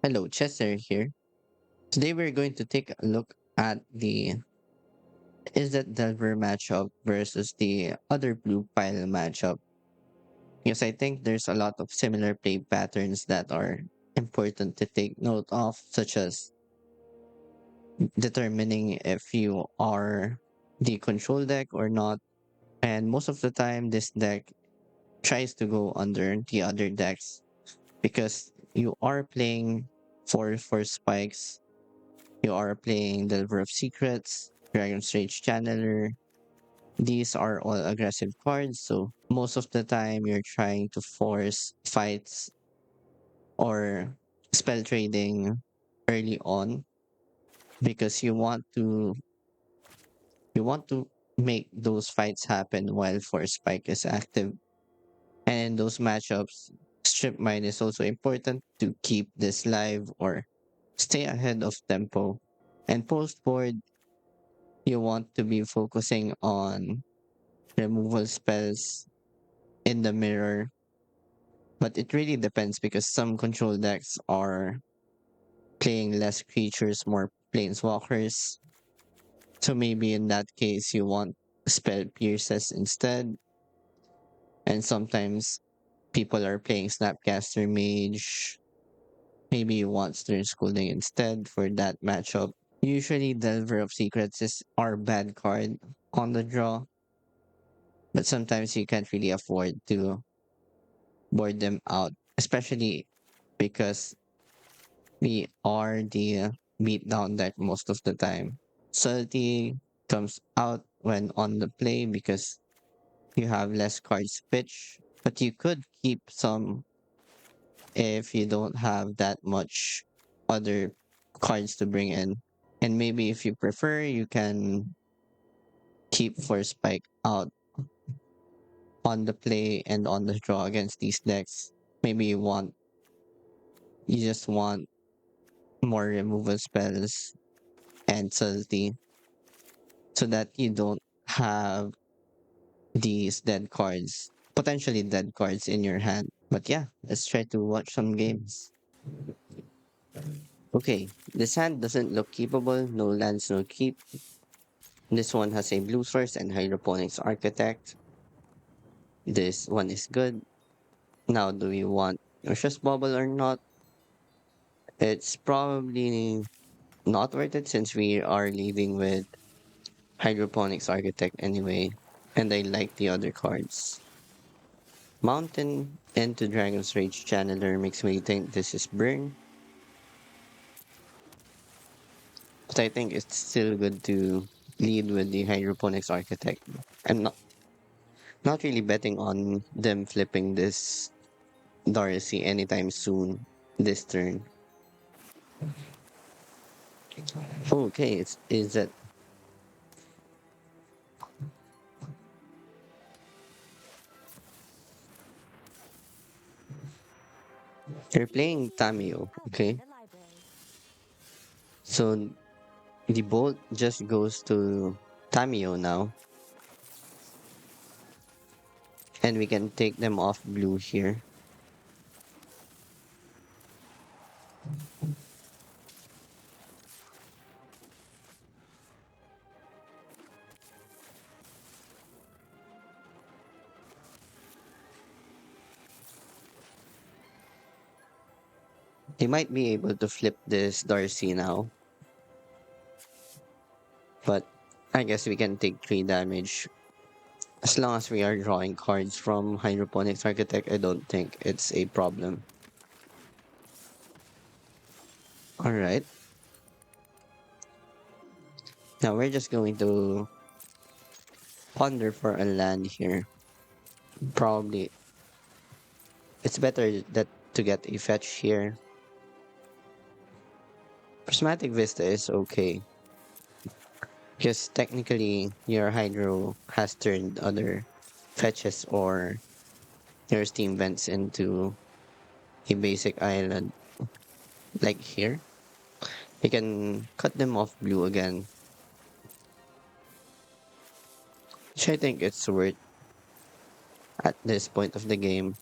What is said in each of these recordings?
Hello, Chester here. Today we're going to take a look at the Izzet Delver matchup versus the other blue pile matchup. Because I think there's a lot of similar play patterns that are important to take note of, such as determining if you are the control deck or not. And most of the time, this deck tries to go under the other decks because you are playing for spikes. You are playing Delver of Secrets, Dragon's Rage Channeler. These are all aggressive cards, so most of the time you're trying to force fights or spell trading early on because you want to make those fights happen while Force Spike is active. And in those matchups, Strip Mine is also important to keep this live or stay ahead of tempo. And post board, you want to be focusing on removal spells in the mirror. But it really depends because some control decks are playing less creatures, more planeswalkers. So maybe in that case, you want spell pierces instead. And sometimes people are playing Snapcaster Mage. Maybe you want Stern Schooling instead for that matchup. Usually, Delver of Secrets is our bad card on the draw, but sometimes you can't really afford to board them out, especially because we are the beat down deck most of the time. Subtlety comes out when on the play because you have less cards pitch, but you could keep some if you don't have that much other cards to bring in. And maybe if you prefer, you can keep for spike out on the play and on the draw against these decks. Maybe you just want more removal spells and subtlety so that you don't have these dead cards, potentially dead cards in your hand. But yeah, let's try to watch some games. Okay, this hand doesn't look keepable, no lands, no keep. This one has a blue source and hydroponics architect. This one is good. Now, do we want Noxious Bubble or not? It's probably not worth it since we are leaving with hydroponics architect anyway. And I like the other cards. Mountain into Dragon's Rage Channeler makes me think this is Burn, but I think it's still good to lead with the Hydroponics Architect. I'm not really betting on them flipping this Darcy anytime soon this turn. Okay, it's is that you're playing Tamio, okay? So the bolt just goes to Tamio now, and we can take them off blue here. They might be able to flip this Darcy now, but I guess we can take 3 damage. As long as we are drawing cards from Hydroponics Architect, I don't think it's a problem. Alright, now we're just going to ponder for a land here. Probably, it's better that to get a fetch here. Prismatic Vista is okay, because technically your Hydro has turned other fetches or your Steam Vents into a basic island. Like here, you can cut them off blue again, which I think it's worth at this point of the game.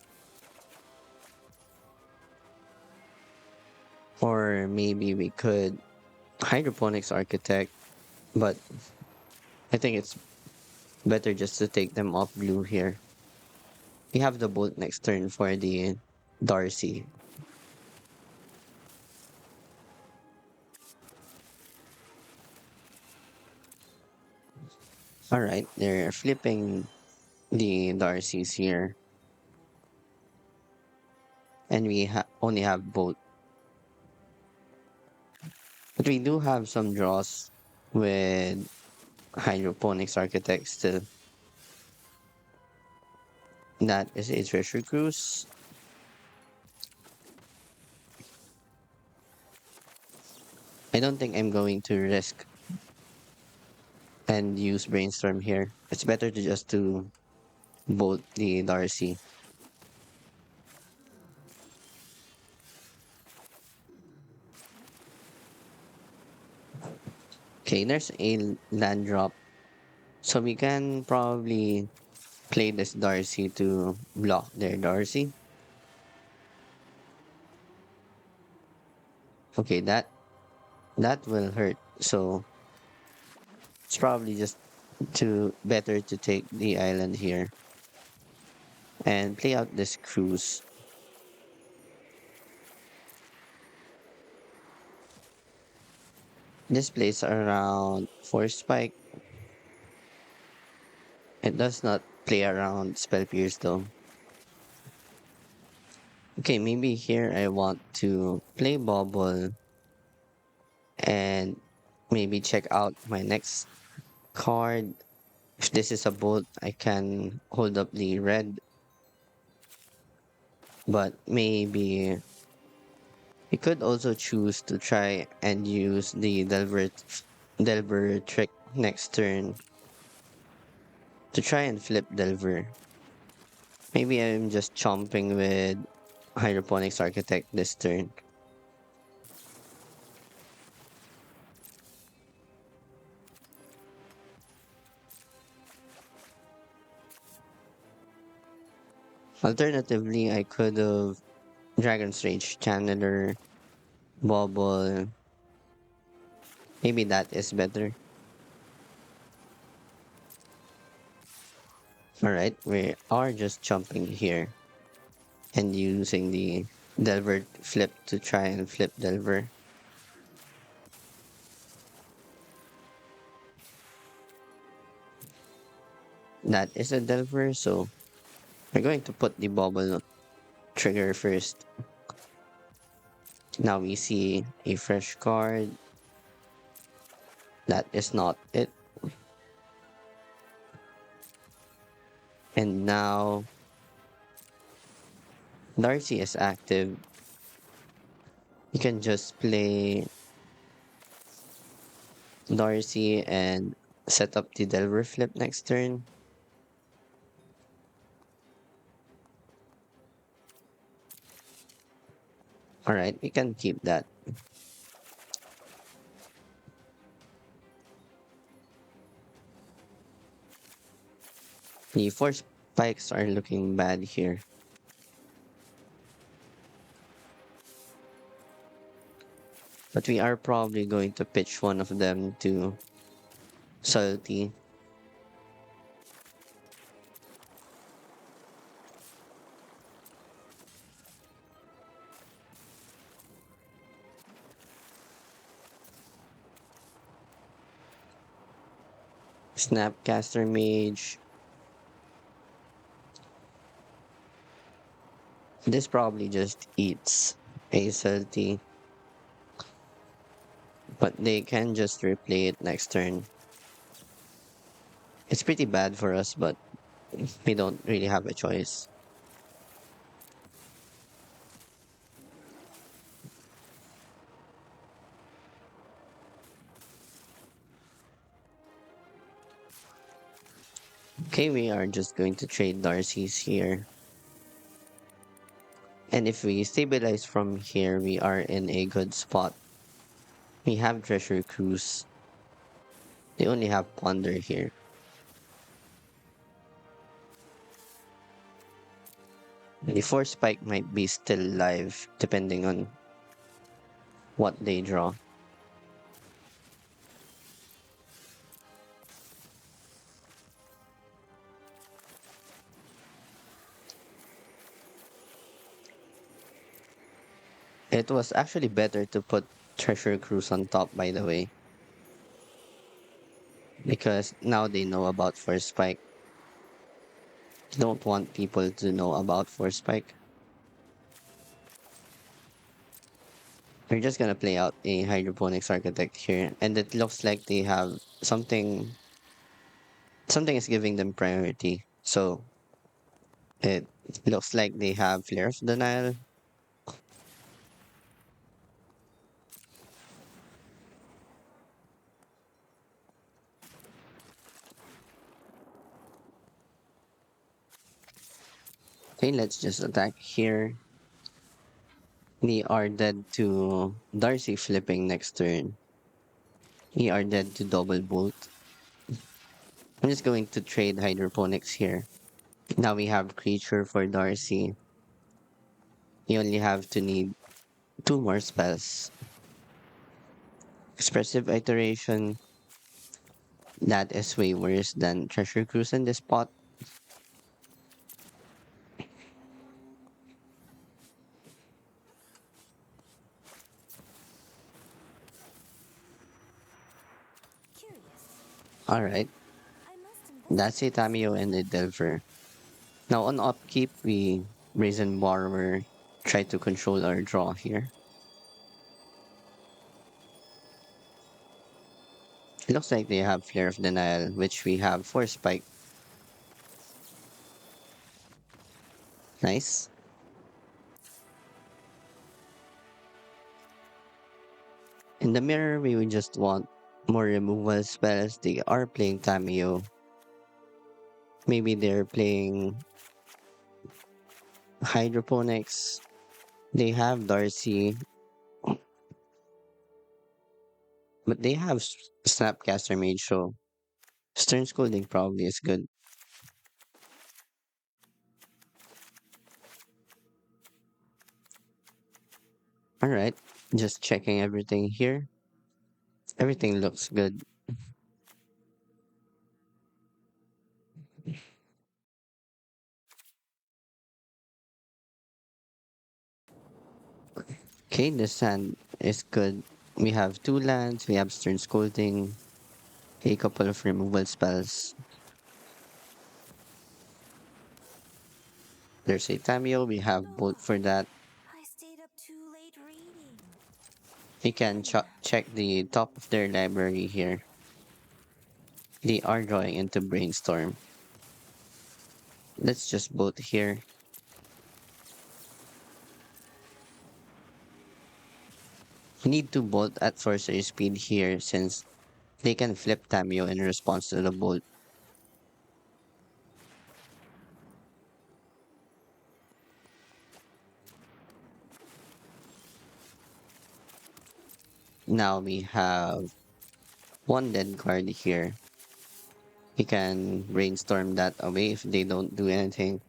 Or maybe we could hydroponics architect, but I think it's better just to take them off blue here. We have the bolt next turn for the Darcy. All right, they're flipping the Darcys here, and we only have bolt. But we do have some draws with hydroponics architect still. That is a treasure cruise. I don't think I'm going to risk and use brainstorm here. It's better to just to bolt the Darcy. Okay, there's a land drop. So we can probably play this Darcy to block their Darcy. Okay, that will hurt. So it's probably just to better to take the island here and play out this cruise. This plays around 4 spike. It does not play around spell pierce though. Okay, maybe here I want to play bubble and maybe check out my next card. If this is a bolt, I can hold up the red, but maybe you could also choose to try and use the Delver trick next turn to try and flip Delver. Maybe I'm just chomping with Hydroponics Architect this turn. Alternatively, I could have Dragon's Rage Channeler, Bubble. Maybe that is better. Alright, we are just jumping here and using the Delver flip to try and flip Delver. That is a Delver, so we're going to put the bubble trigger first. Now we see a fresh card. That is not it. And now Darcy is active. You can just play Darcy and set up the Delver flip next turn. Alright, we can keep that. The 4 spikes are looking bad here. But we are probably going to pitch one of them to Salty. Snapcaster Mage. This probably just eats a Salty. But they can just replay it next turn. It's pretty bad for us, but we don't really have a choice. Okay, we are just going to trade Darcy's here. And if we stabilize from here, we are in a good spot. We have Treasure Cruise. They only have Ponder here. The 4 spike might be still live, depending on what they draw. It was actually better to put Treasure Cruise on top, by the way, because now they know about First Spike. Don't want people to know about Force Spike. We're just gonna play out a hydroponics architect here, and it looks like they have something. Something is giving them priority. So it looks like they have Flare of Denial. Okay, let's just attack here. We are dead to Darcy flipping next turn. We are dead to double bolt. I'm just going to trade hydroponics here. Now we have creature for Darcy. You only have to need two more spells. Expressive iteration. That is way worse than Treasure Cruise in this spot. Curious. Alright, I must that's a investigate. Tamio and a Delver. Now on upkeep, we Brazen Borrower try to control our draw here. It looks like they have Flare of Denial, which we have for Spike. Nice. In the mirror, we would just want more removal spells. They are playing Tamio. Maybe they're playing Hydroponics. They have Darcy, but they have Snapcaster Mage, so Stern Scolding probably is good. Alright, just checking everything here. Everything looks good. Okay, this hand is good. We have two lands, we have Stern Scolding, a couple of removal spells. There's a Tamio, we have both for Oh, that. I stayed up too late reading. We can check the top of their library here. They are drawing into Brainstorm. Let's just both here. We need to bolt at sorcery speed here since they can flip Tamio in response to the bolt. Now we have one dead card here. We can brainstorm that away if they don't do anything.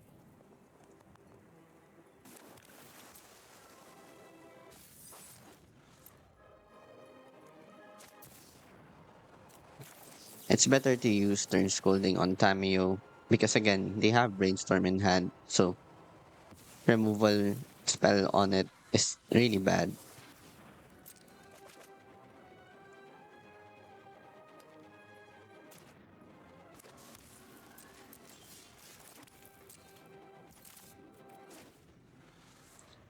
It's better to use turn scolding on Tamio because again they have brainstorm in hand, so removal spell on it is really bad.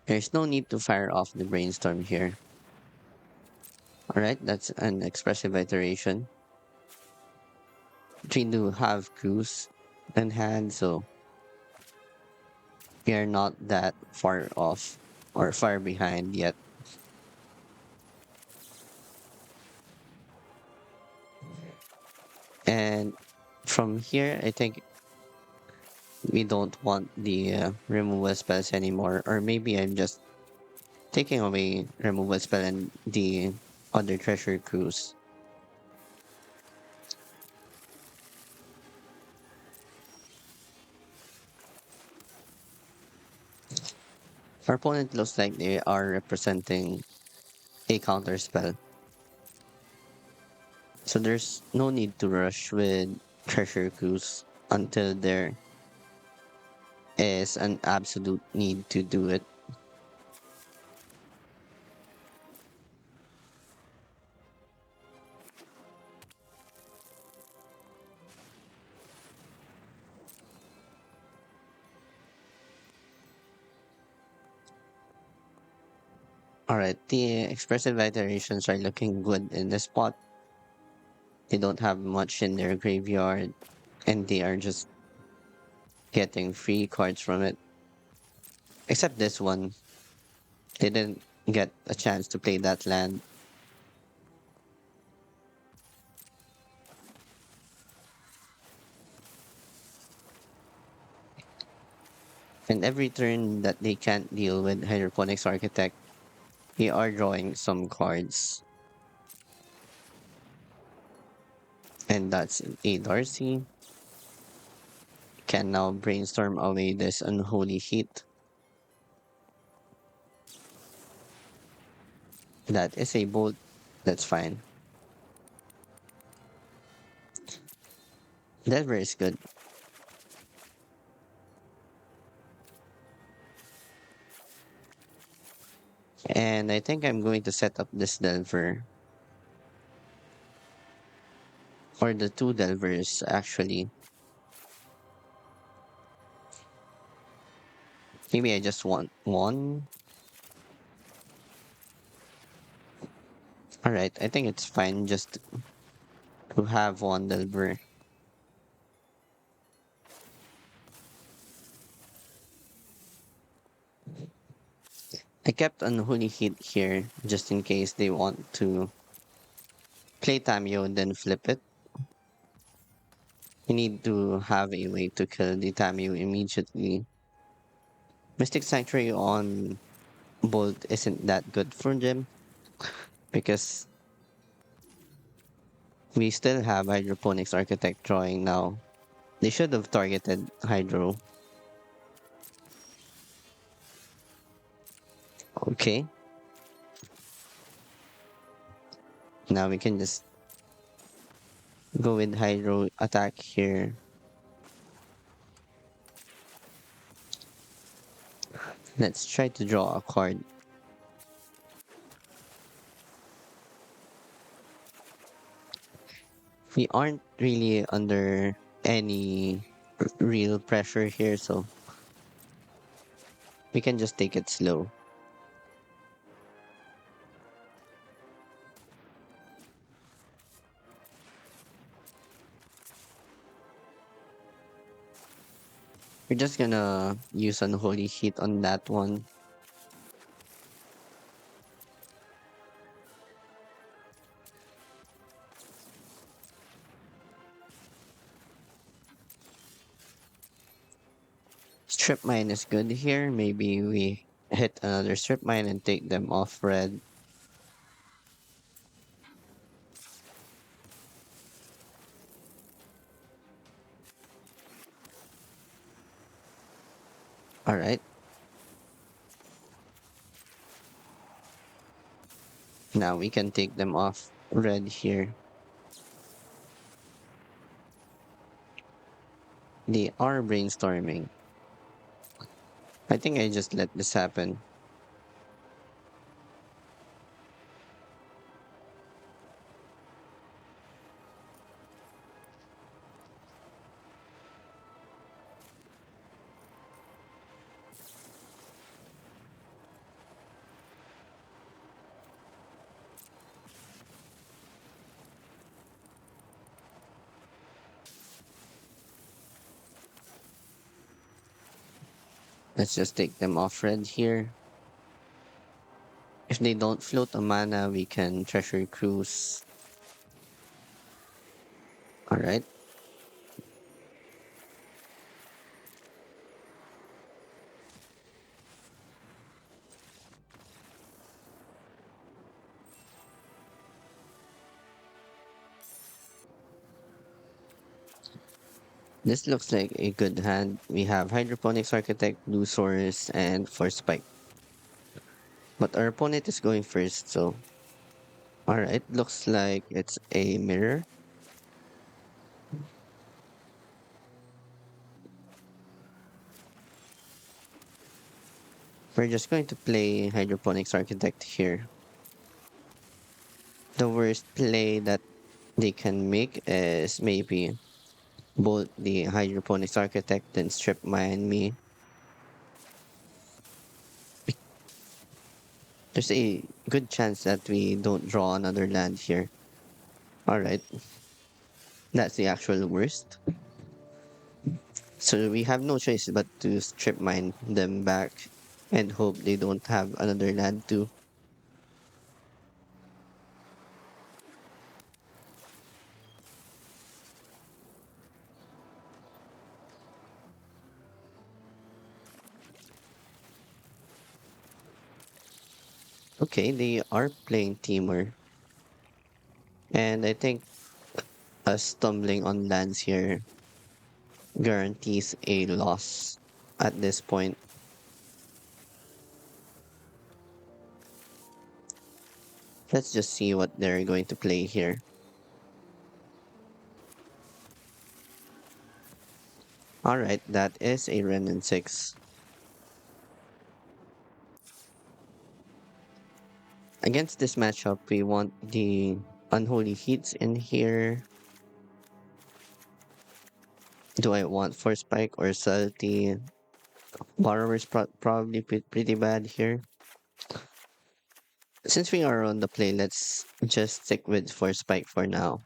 There's no need to fire off the brainstorm here. Alright, that's an expressive iteration. We do have cruise in hand, so we are not that far off or far behind yet. And from here, I think we don't want the removal spells anymore. Or maybe I'm just taking away removal spell and the other treasure cruise. Our opponent looks like they are representing a counter spell. So there's no need to rush with Treasure Cruise until there is an absolute need to do it. Alright, the expressive iterations are looking good in this spot. They don't have much in their graveyard, and they are just getting free cards from it. Except this one, they didn't get a chance to play that land. And every turn that they can't deal with Hydroponics Architect, they are drawing some cards. And that's a Darcy. Can now brainstorm away this unholy heat. That is a bolt. That's fine. That is good. And I think I'm going to set up this Delver. Or the two Delvers, actually. Maybe I just want one. Alright, I think it's fine just to have one Delver. I kept Unholy Heat here just in case they want to play Tamio and then flip it. You need to have a way to kill the Tamio immediately. Mystic Sanctuary on Bolt isn't that good for them because we still have Hydroponics Architect drawing now. They should have targeted Hydro. Okay, now we can just go with Hydro attack here. Let's try to draw a card. We aren't really under any real pressure here, so we can just take it slow. We're just gonna use Unholy Heat on that one. Strip Mine is good here. Maybe we hit another Strip Mine and take them off red. Alright, now we can take them off red here. They are brainstorming. I think I just let this happen. Let's just take them off red here. If they don't float a mana, we can Treasure Cruise. Alright. This looks like a good hand. We have Hydroponics Architect, Blue Source, and Force Spike. But our opponent is going first, so All right, looks like it's a mirror. We're just going to play Hydroponics Architect here. The worst play that they can make is maybe both the Hydroponics Architect and Strip Mine me. There's a good chance that we don't draw another land here. All right, that's the actual worst. So we have no choice but to strip mine them back and hope they don't have another land too. Okay, they are playing Temur, and I think us stumbling on lands here guarantees a loss at this point. Let's just see what they're going to play here. All right, that is a Renin 6. Against this matchup, we want the Unholy Heats in here. Do I want Force Spike or Salty? Borrower's probably pretty bad here. Since we are on the play, let's just stick with Force Spike for now.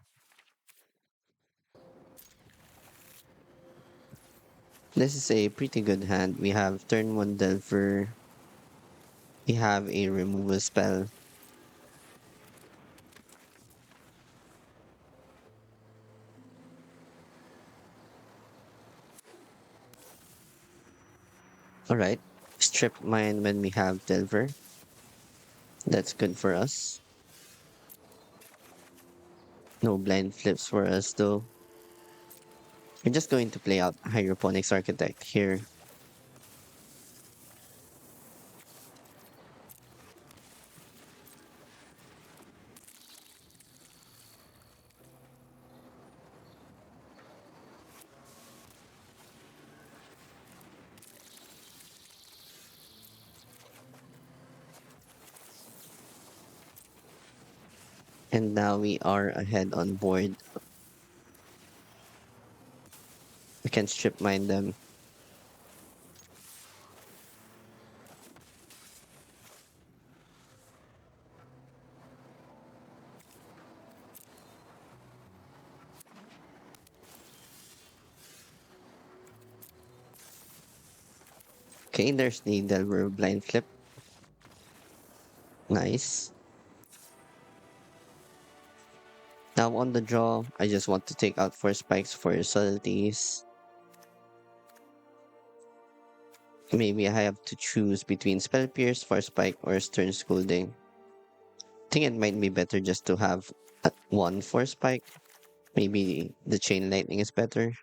This is a pretty good hand. We have turn 1 Delver. We have a removal spell. Alright. Strip mine when we have Delver. That's good for us. No blind flips for us though. We're just going to play out Hydroponics Architect here. And now we are ahead on board. We can strip mine them. Okay, there's the Delver blind flip. Nice. Now on the draw, I just want to take out 4 spikes for subtleties. Maybe I have to choose between Spell Pierce, 4 spike, or Stern Scolding. I think it might be better just to have one 4 spike. Maybe the Chain Lightning is better.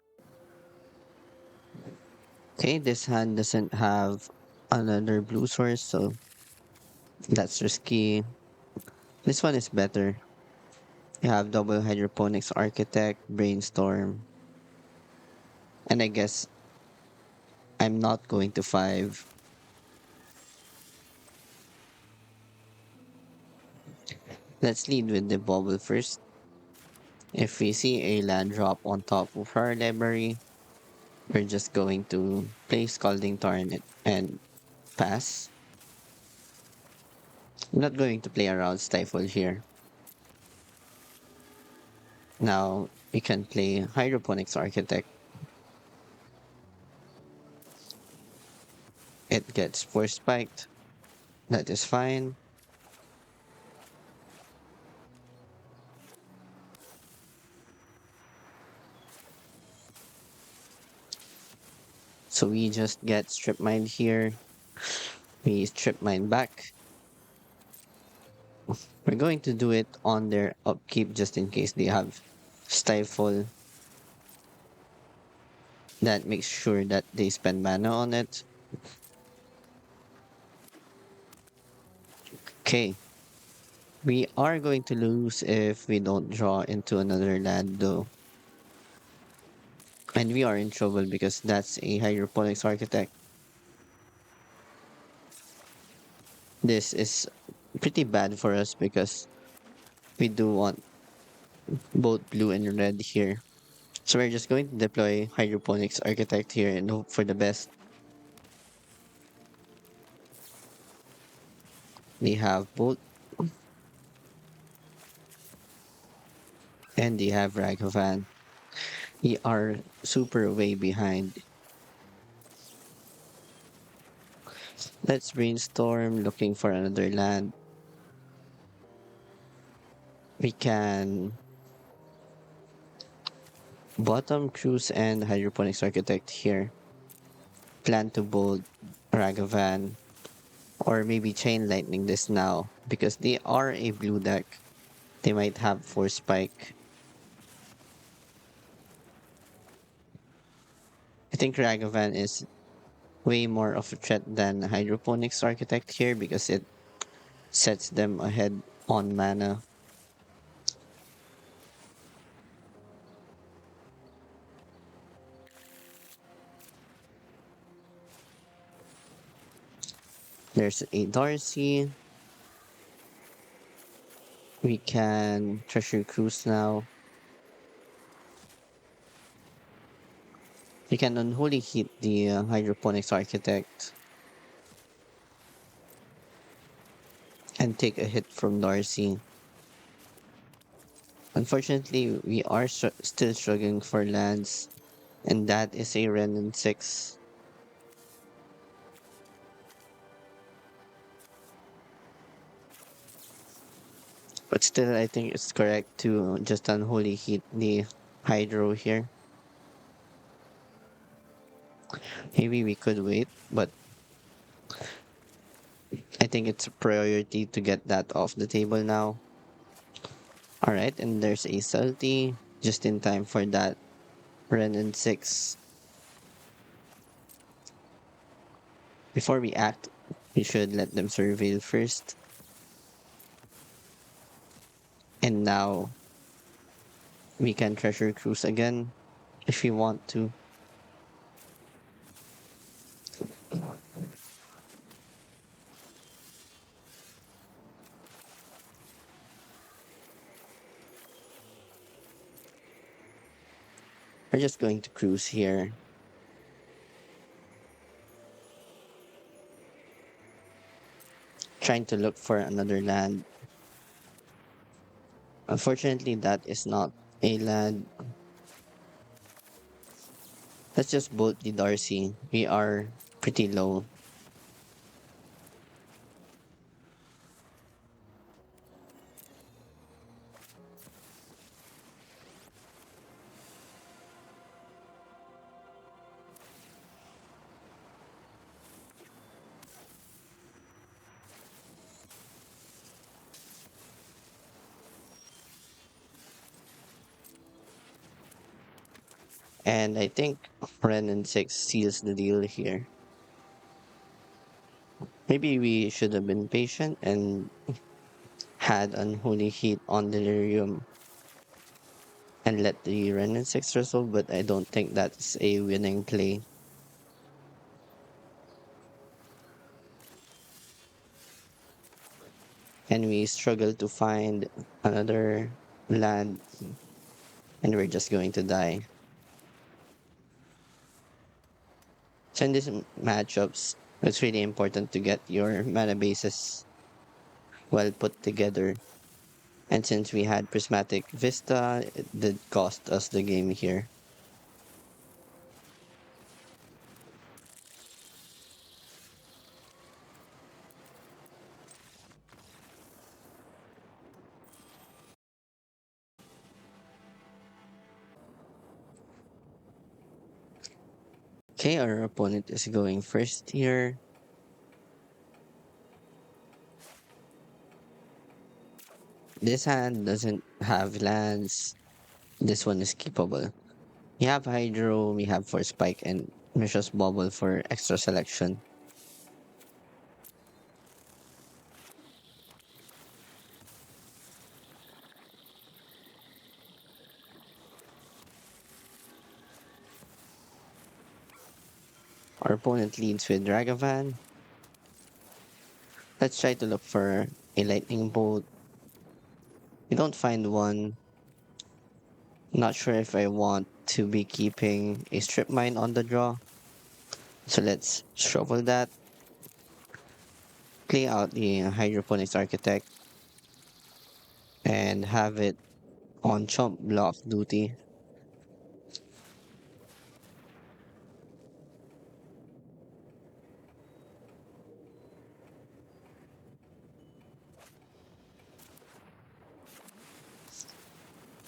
Okay, this hand doesn't have another blue source, so that's risky. This one is better. You have double Hydroponics Architect, Brainstorm, and I guess I'm not going to 5. Let's lead with the bubble first. If we see a land drop on top of our library, we're just going to play Scalding Tarn and pass. I'm not going to play around Stifle here. Now we can play Hydroponics Architect. It gets 4 spiked. That is fine. So we just get Strip Mine here. We Strip Mine back. We're going to do it on their upkeep just in case they have Stifle. That makes sure that they spend mana on it. Okay. We are going to lose if we don't draw into another land though. And we are in trouble because that's a hydroponics architect. This is pretty bad for us because we do want both blue and red here. So we're just going to deploy hydroponics architect here and hope for the best. They have both and they have Raghavan. We are super way behind. Let's brainstorm looking for another land. We can bottom cruise and hydroponics architect here. Plan to bold Ragavan or maybe chain lightning this now because they are a blue deck. They might have force spike. I think Ragavan is way more of a threat than hydroponics architect here because it sets them ahead on mana. There's a Darcy. We can treasure cruise now. We can unholy hit the hydroponics architect and take a hit from Darcy. Unfortunately, we are still struggling for lands, and that is a Renin 6. But still, I think it's correct to just unholy hit the Hydro here. Maybe we could wait, but I think it's a priority to get that off the table now. Alright, and there's a Salty just in time for that Renin 6. Before we act, we should let them surveil first. And now we can treasure cruise again if we want to. We're just going to cruise here. Trying to look for another land. Unfortunately, that is not a land. Let's just bolt the Darcy. We are pretty low. And I think Ren and 6 seals the deal here. Maybe we should have been patient and had Unholy Heat on Delirium and let the Ren and 6 resolve, but I don't think that's a winning play. And we struggle to find another land and we're just going to die. So in these matchups, it's really important to get your mana bases well put together. And since we had Prismatic Vista, it did cost us the game here. Okay, our opponent is going first here. This hand doesn't have lands. This one is keepable. We have Hydro, we have for Spike, and Mishra's Bubble for extra selection. Our opponent leads with Ragavan. Let's try to look for a lightning bolt. We don't find one. Not sure if I want to be keeping a strip mine on the draw. So let's shuffle that, play out the hydroponics architect, and have it on chump block duty.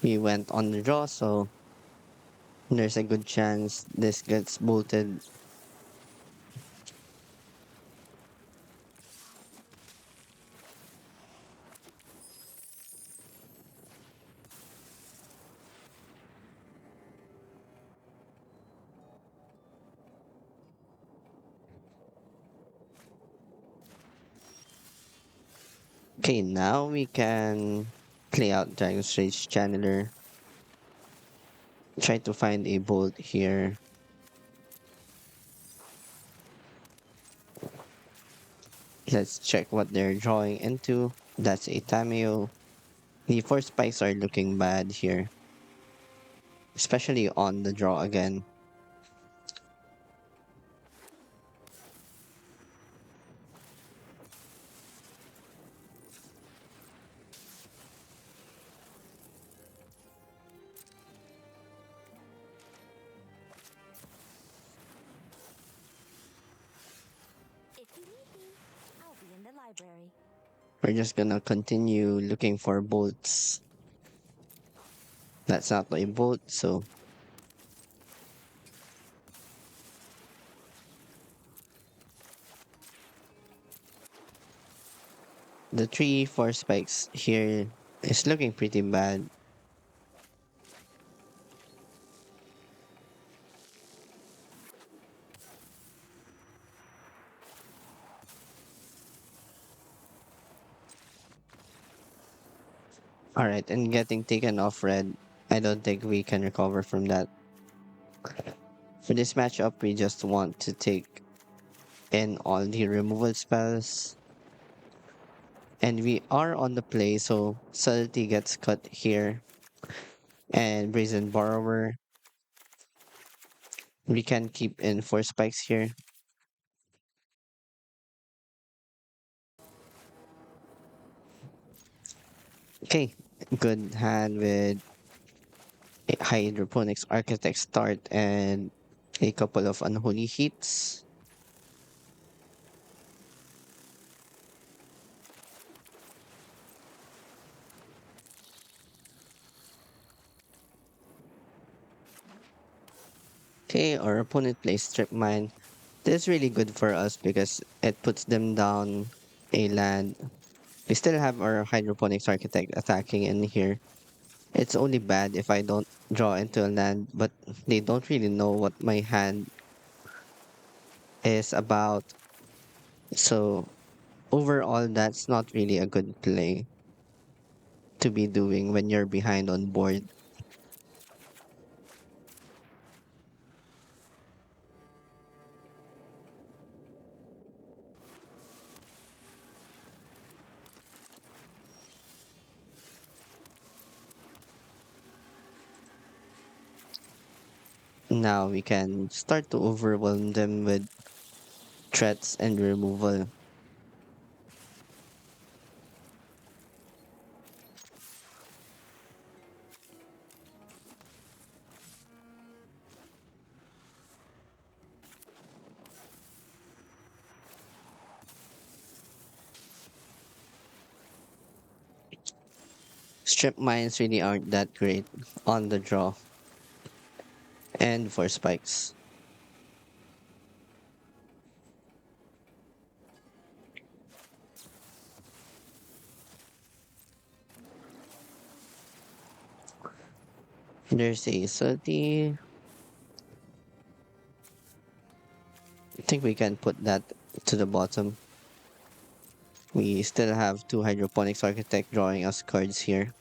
We went on the draw, so there's a good chance this gets bolted. Okay, now we can play out Dragon's Rage Channeler. Try to find a bolt here. Let's check what they're drawing into. That's a Tameo. The four spikes are looking bad here, especially on the draw again. If you need me, I'll be in the library. We're just gonna continue looking for bolts. That's not a bolt, so the three, four spikes here is looking pretty bad. Alright, and getting taken off red, I don't think we can recover from that. For this matchup, we just want to take in all the removal spells. And we are on the play, so subtlety gets cut here. And Brazen Borrower, we can keep in four spikes here. Okay, good hand with a Hydroponics Architect start and a couple of Unholy Heats. Okay, our opponent plays Strip Mine. This is really good for us because it puts them down a land. We still have our Hydroponics Architect attacking in here. It's only bad if I don't draw into a land, but they don't really know what my hand is about. So overall, that's not really a good play to be doing when you're behind on board. Now we can start to overwhelm them with threats and removal. Strip mines really aren't that great on the draw and for spikes. There's a 30. I think we can put that to the bottom. We still have two Hydroponics Architect drawing us cards here.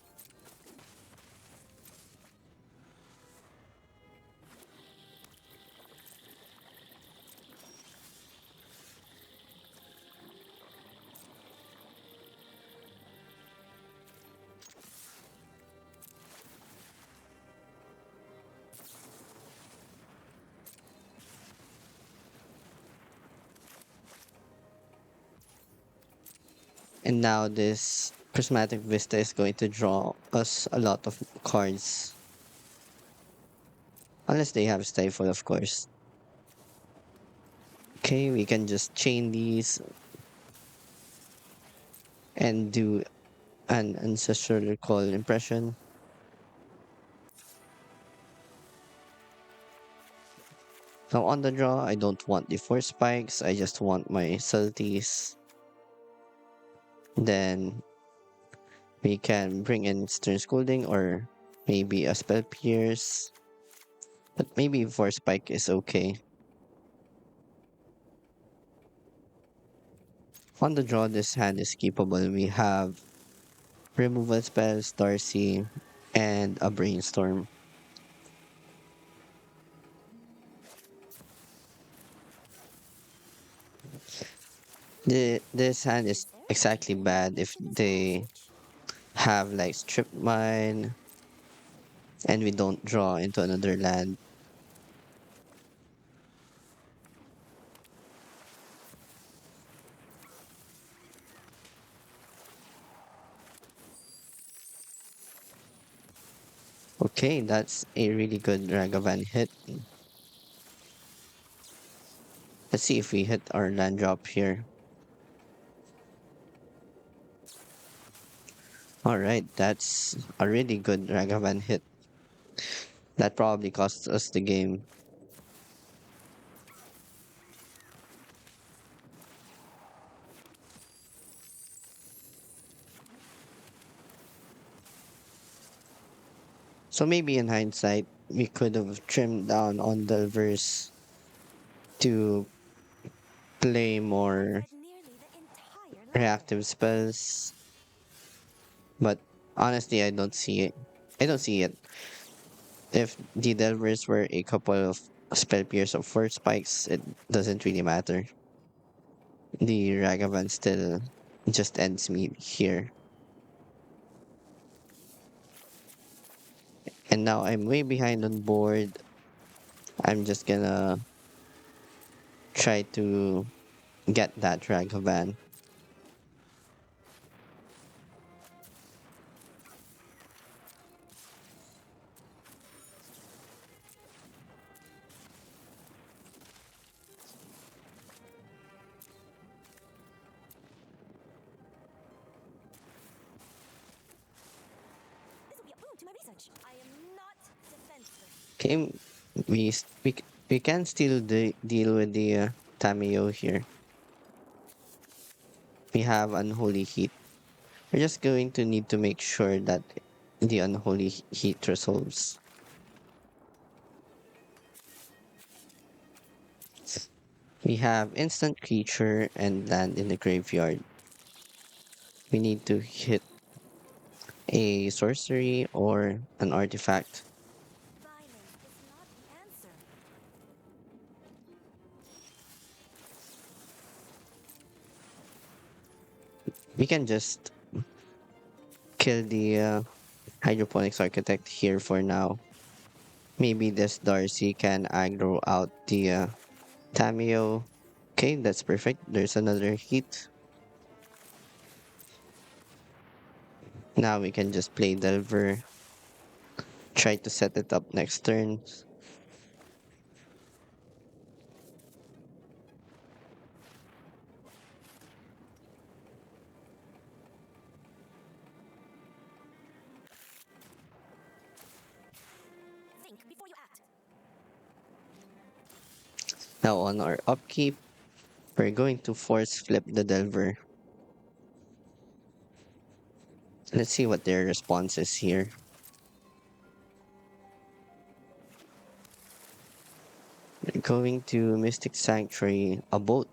And now this prismatic vista is going to draw us a lot of cards. Unless they have stifle, of course. Okay, we can just chain these and do an ancestral recall impression. Now on the draw, I don't want the four spikes, I just want my subtleties. Then we can bring in Stern Scolding or maybe a Spell Pierce. But maybe four spike is okay. On the draw, this hand is keepable. We have removal spells, Darcy, and a Brainstorm. This hand is Is there exactly anything bad to if they disadvantage? have like Strip Mine and we don't draw into another land. Okay, that's a really good Ragavan hit. Let's see if we hit our land drop here. Alright, that's a really good Ragavan hit. That probably cost us the game. So maybe in hindsight, we could have trimmed down on the verse to play more Read nearly the entire reactive library. spells. But honestly, I don't see it. I don't see it. If the Delvers were a couple of spell pierce of four spikes, it doesn't really matter. The Ragavan still just ends me here. And now I'm way behind on board. I'm just gonna try to get that Ragavan. This will be a boon to my research. I am not defenseless. Okay, we can still deal with the Tameo here. We have Unholy Heat. We're just going to need to make sure that the Unholy Heat resolves. We have instant creature and land in the graveyard. We need to hit a sorcery or an artifact. Violence is not the answer. We can just kill the hydroponics architect here for now. Maybe this Darcy can aggro out the Tameo. Okay, that's perfect. There's another hit. Now we can just play Delver. Try to set it up next turn. Think before you act. Now on our upkeep, we're going to force flip the Delver. Let's see what their response is here. We're going to Mystic Sanctuary, a boat.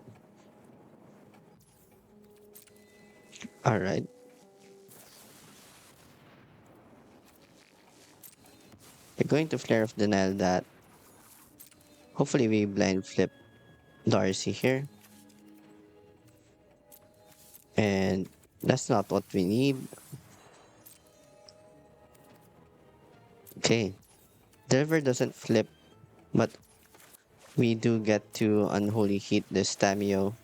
Alright. We're going to Flare of Denial that. Hopefully we blind flip Darcy here. And that's not what we need. Okay. Delver doesn't flip, but we do get to Unholy Heat this Tameo.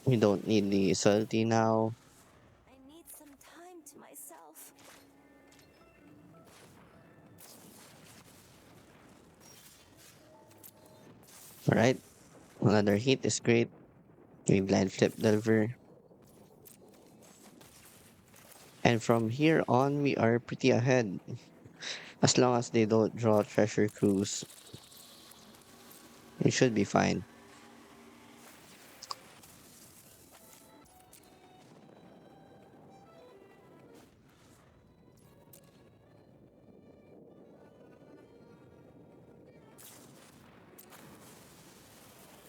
We don't need the salty now. I need some time to myself. Alright, another hit is great. We blind flip Delver. And from here on, we are pretty ahead. As long as they don't draw Treasure Cruise, it should be fine.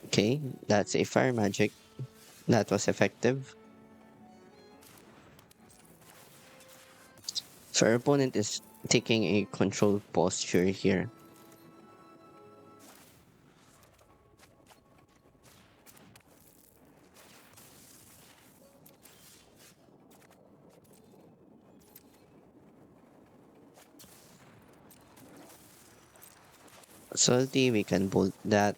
Okay, that's a fire magic. That was effective. So our opponent is taking a controlled posture here. Salty, we can bolt that.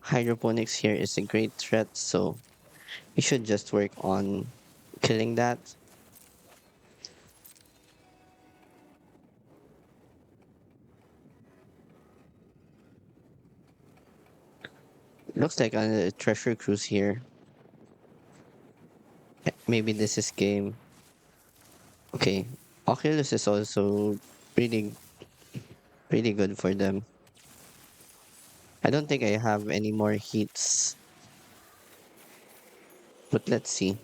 Hydroponics here is a great threat, so we should just work on killing that. Looks like a treasure cruise here. Maybe this is game. Okay, Oculus is also pretty pretty good for them. I don't think I have any more hits, but let's see.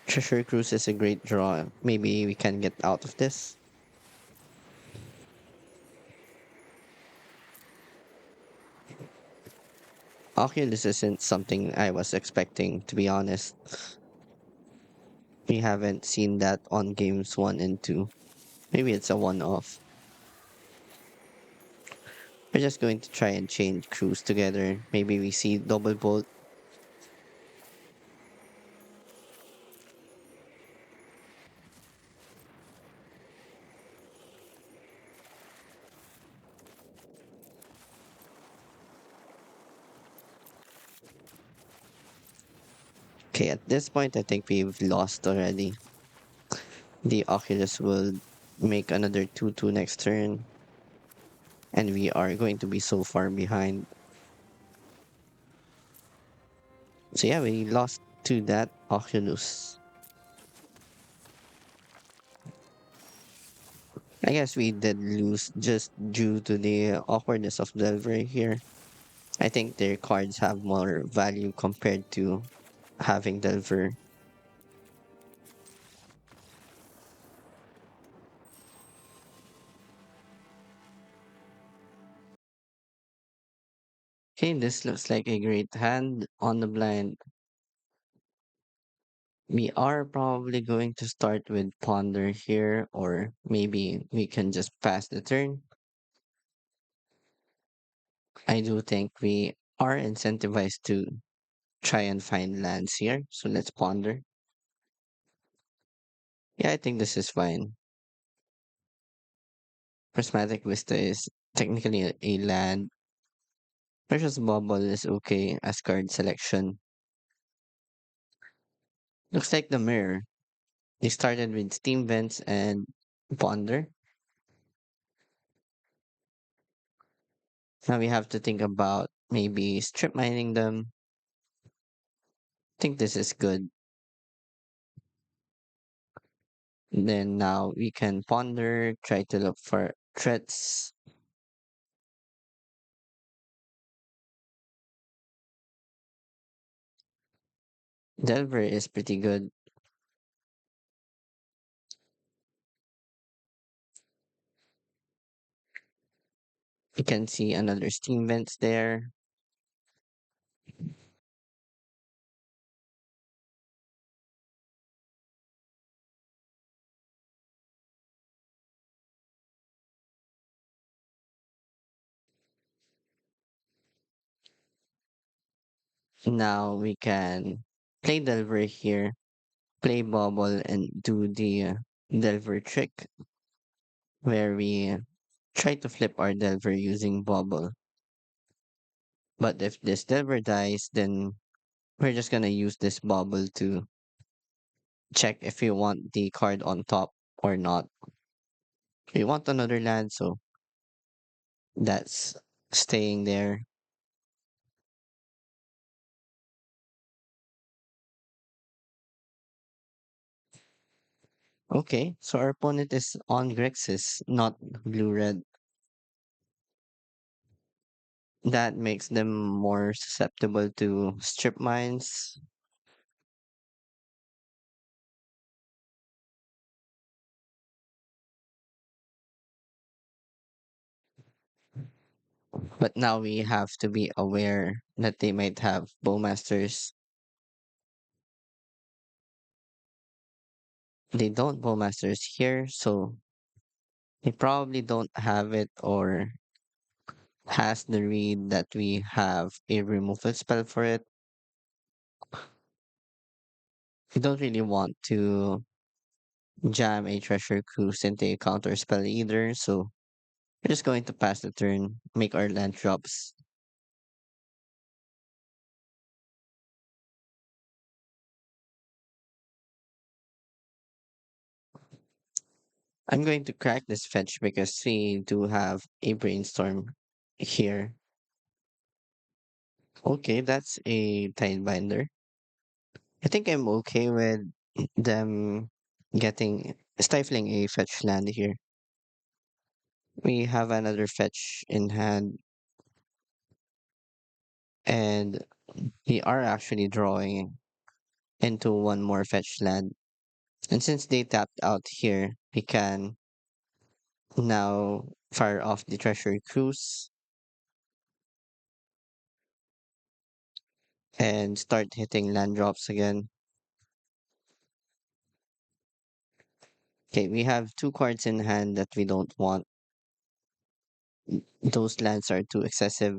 Treasure cruise is a great draw. Maybe we can get out of this. Oculus isn't something I was expecting, to be honest. We haven't seen that on games one and two. Maybe it's a one off. We're just going to try and change crews together. Maybe we see double bolt. Okay, at this point, I think we've lost already. The Oculus will make another 2-2 next turn, and we are going to be so far behind. So yeah, we lost to that Oculus. I guess we did lose just due to the awkwardness of Delver here. I think their cards have more value compared to having Delver. Okay, this looks like a great hand on the blind. We are probably going to start with Ponder here, or maybe we can just pass the turn. I do think we are incentivized to try and find lands here, so let's Ponder. Yeah, I think this is fine. Prismatic Vista is technically a land. Precious Bubble is okay as card selection. Looks like the mirror. They started with Steam Vents and Ponder. Now we have to think about maybe strip mining them. I think this is good. Then now we can ponder, try to look for threats. Delver is pretty good. You can see another Steam Vents there. Now we can play Delver here. play bubble and do the Delver trick where we try to flip our Delver using bubble. But if this Delver dies, then we're just gonna use this bubble to check if we want the card on top or not. We want another land, so that's staying there. Okay, so our opponent is on Grixis, not blue red. That makes them more susceptible to strip mines. But now we have to be aware that they might have bowmasters. They don't bowmasters here, so they probably don't have it or has the read that we have a removal spell for it. We don't really want to jam a treasure cruise into a counter spell either, so we're just going to pass the turn, make our land drops. I'm going to crack this fetch because we do have a brainstorm here. Okay, that's a Tidebinder. I think I'm okay with them getting stifling a fetch land here. We have another fetch in hand, and we are actually drawing into one more fetch land. And since they tapped out here, we can now fire off the treasure cruise and start hitting land drops again. Okay, we have two cards in hand that we don't want. Those lands are too excessive.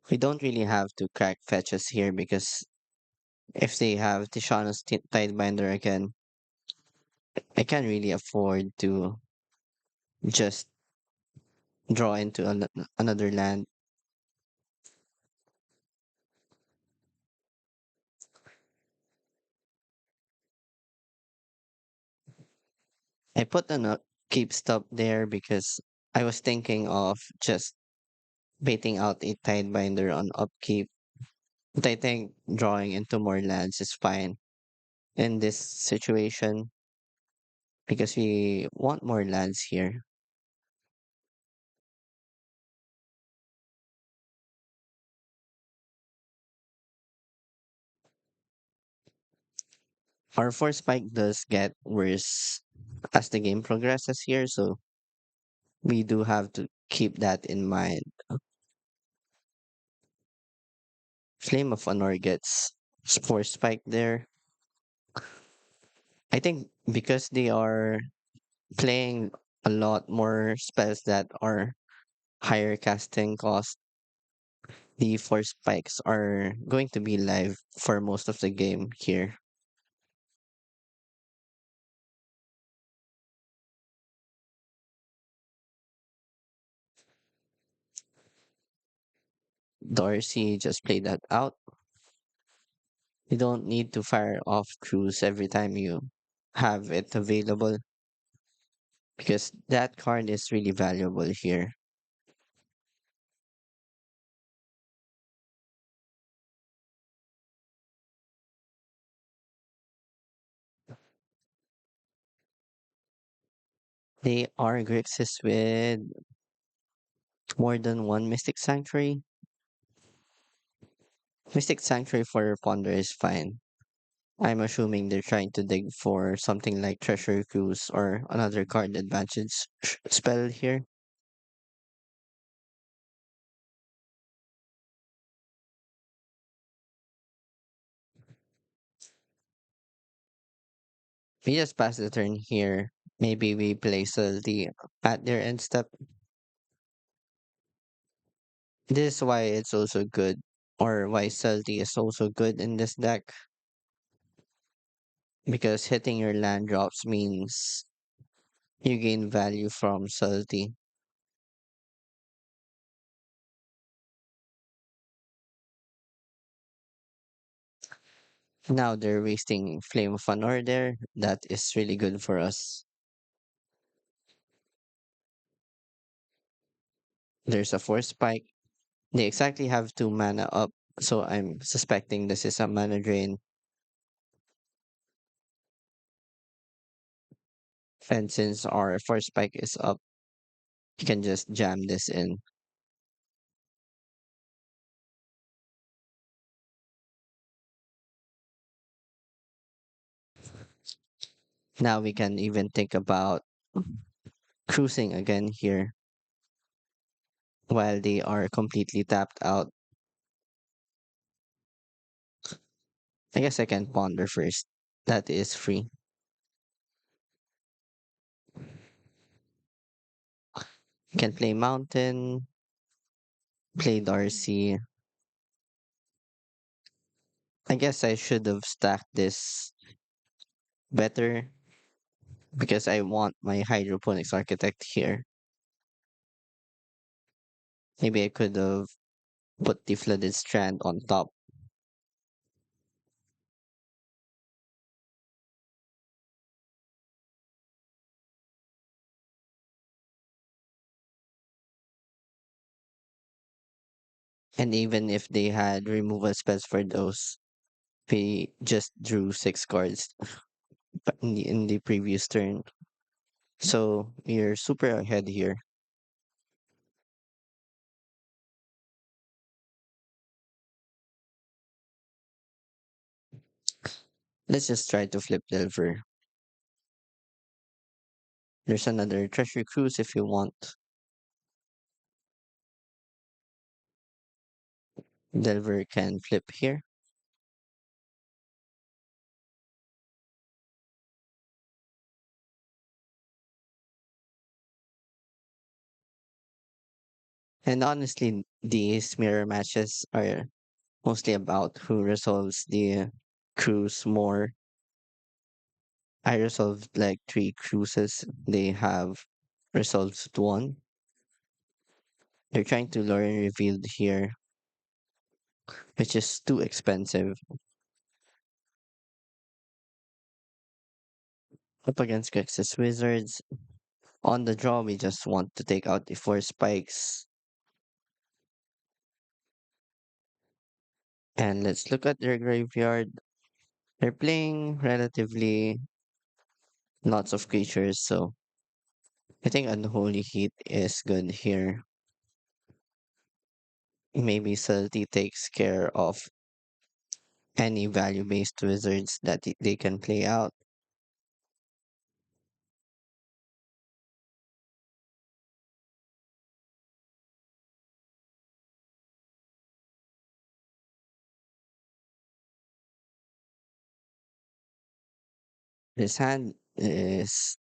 We don't really have to crack fetches here because if they have Tishana's Tidebinder again, I can't really afford to just draw into another land. I put an keep stop there because I was thinking of just baiting out a Tidebinder on upkeep. But I think drawing into more lands is fine in this situation because we want more lands here. Our force spike does get worse as the game progresses here, so we do have to keep that in mind. Flame of Honor gets force spike there. I think because they are playing a lot more spells that are higher casting cost, the force spikes are going to be live for most of the game here. Darcy just played that out. You don't need to fire off crews every time you have it available because that card is really valuable here. They are Grixis with more than one Mystic Sanctuary. Mystic Sanctuary for Ponder is fine. I'm assuming they're trying to dig for something like Treasure Cruise or another card advantage spell here. We just pass the turn here Maybe we place the at their end step. This is why it's also good, or why Salty is also good in this deck, because hitting your land drops means you gain value from Salty. Now they're wasting Flame of Honor there. That is really good for us. There's a Force Spike. They exactly have 2 mana up, so I'm suspecting this is a mana drain. And since our Force Spike is up, you can just jam this in. Now we can even think about cruising again here while they are completely tapped out. I guess I can ponder first. That is free. Can play Mountain, play Darcy. I guess I should have stacked this better because I want my Hydroponics Architect here. Maybe I could have put the Flooded Strand on top. And even if they had removal spells for those, we just drew 6 cards in the previous turn. So you're super ahead here. Let's just try to flip Delver. There's another Treasure Cruise if you want. Delver can flip here. And honestly, these mirror matches are mostly about who resolves the cruise more. I resolved like 3 cruises. They have resolved one. They're trying to lure and revealed here, which is too expensive. Up against Grixis Wizards. On the draw, we just want to take out the 4 spikes. And let's look at their graveyard. They're playing relatively lots of creatures, so I think Unholy Heat is good here. Maybe Salty takes care of any value-based wizards that they can play out. This hand is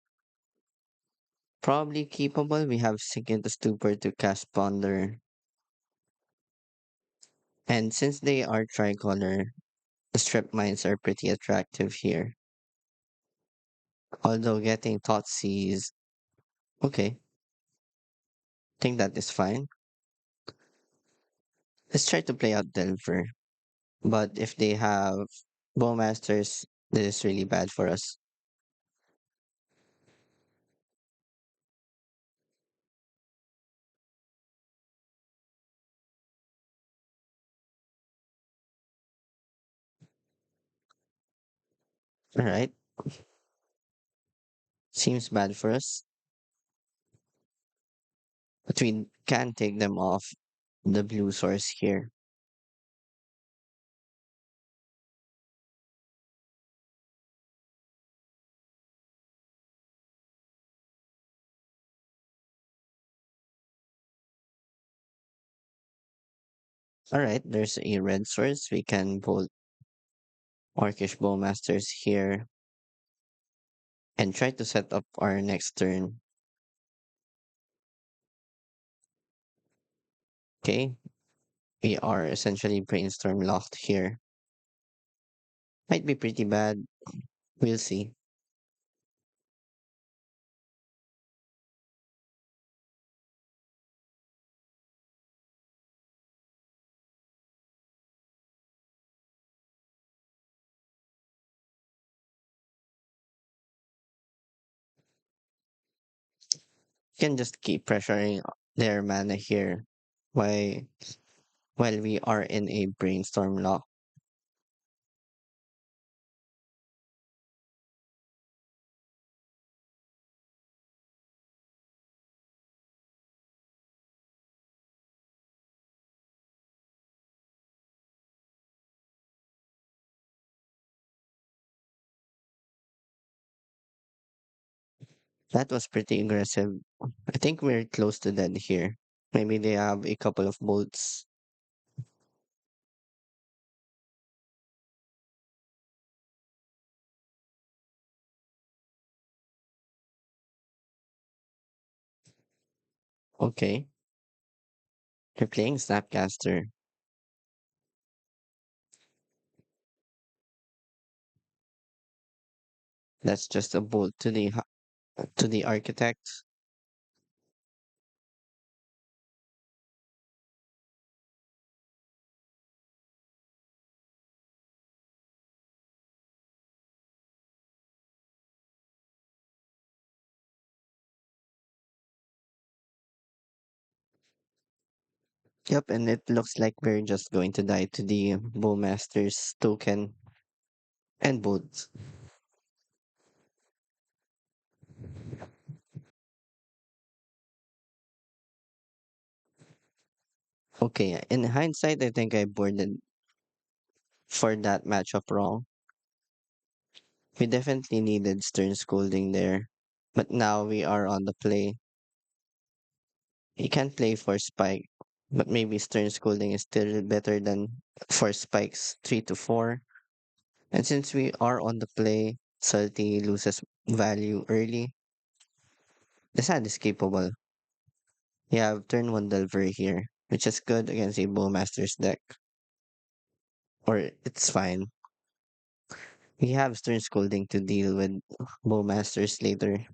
probably capable. We have Sink into Stupor to cast Ponder. And since they are tricolor, the strip mines are pretty attractive here. Although getting Thoughtseize is okay. Think that is fine. Let's try to play out Delver. But if they have Bowmasters, this is really bad for us. Alright. Seems bad for us. But we can take them off the blue source here. Alright, there's a red source. We can bolt Orcish Bowmasters here. and try to set up our next turn. Okay, we are essentially brainstorm locked here. Might be pretty bad. We'll see. Can just keep pressuring their mana here. Why while we are in a brainstorm lock. That was pretty aggressive. I think we're close to dead here. Maybe they have a couple of bolts. Okay. They're playing Snapcaster. That's just a bolt to the architect. Yep, and it looks like we're just going to die to the Bowmaster's token and bolts. Okay, in hindsight, I think I boarded for that matchup wrong. We definitely needed stern scolding there. But now we are on the play. He can play for Spike, but maybe stern scolding is still better than for Spike's 3 to 4. And since we are on the play, Salty loses value early. The sand is capable. We have turn 1 Delver here, which is good against a Bowmaster's deck. Or it's fine. We have stern scolding to deal with Bowmasters later.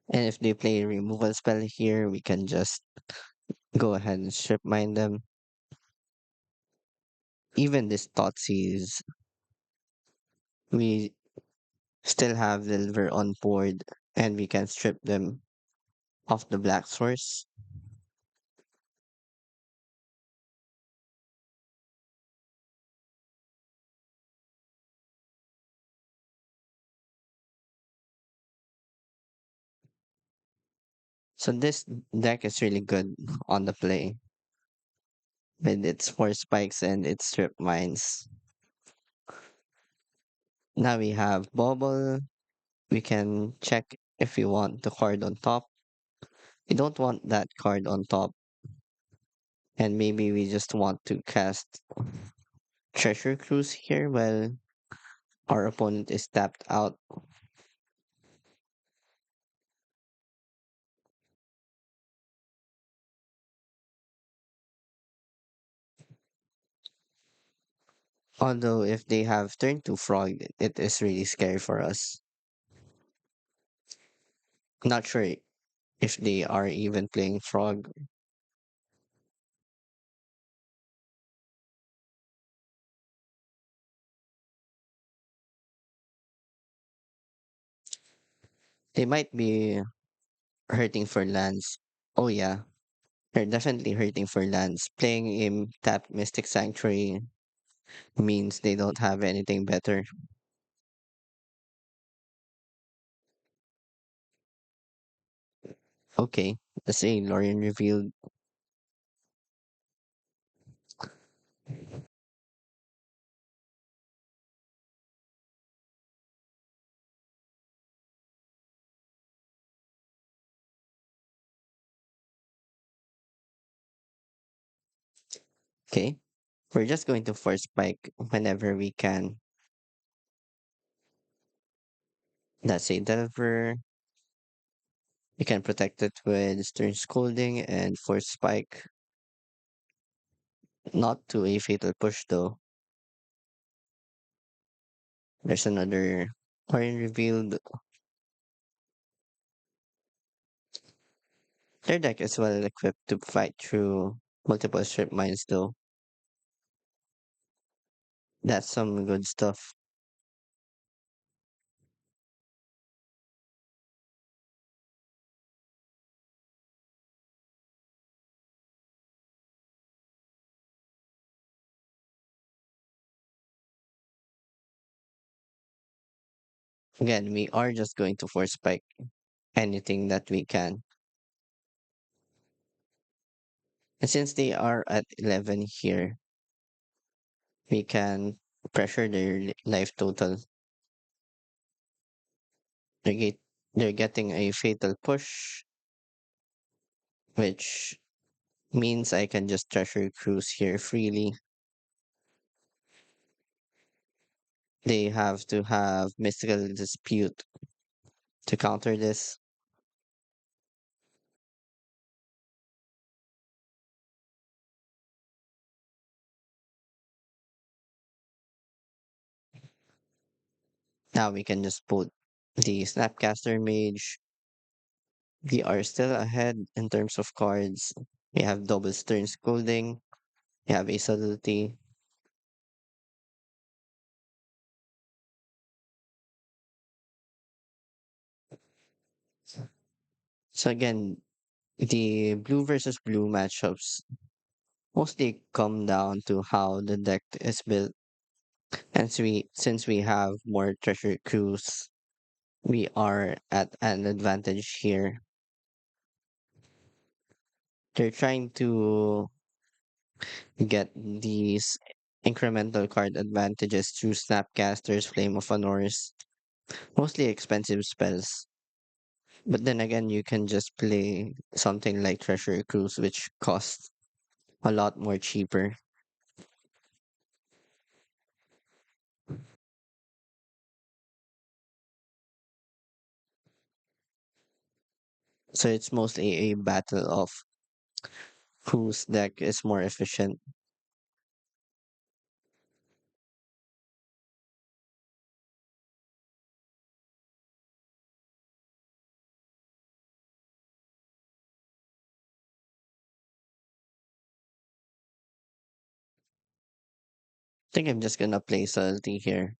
And if they play a removal spell here, we can just go ahead and strip mine them. Even this Thoughtseize, we still have Delver on board and we can strip them off the black source. So this deck is really good on the play with its four spikes and its strip mines. Now we have Bubble. We can check if we want the card on top. We don't want that card on top. And maybe we just want to cast Treasure Cruise here while our opponent is tapped out. Although if they have turn to Frog, it is really scary for us. Not sure if they are even playing Frog. They might be hurting for lands. Oh yeah, they're definitely hurting for lands. Playing in Tap Mystic Sanctuary means they don't have anything better. Okay, let's say Lorian revealed. Okay, we're just going to force spike whenever we can. That's a Delver. We can protect it with Stern Scolding and force spike. Not to a fatal push though. There's another coin revealed. Their deck is well equipped to fight through multiple strip mines though. That's some good stuff. Again, we are just going to force spike anything that we can. And since they are at 11 here, we can pressure their life total. They get, they're getting a fatal push, which means I can just treasure cruise here freely. They have to have mystical dispute to counter this. Now we can just put the Snapcaster Mage. We are still ahead in terms of cards. We have double Stern Scolding. We have a subtlety. So again, the blue versus blue matchups mostly come down to how the deck is built. And since we have more treasure crews, we are at an advantage here. They're trying to get these incremental card advantages through Snapcasters, Flame of Honors, mostly expensive spells. But then again, you can just play something like Treasure Cruise, which costs a lot more cheaper. So it's mostly a battle of whose deck is more efficient. I think I'm just gonna play Subtlety here,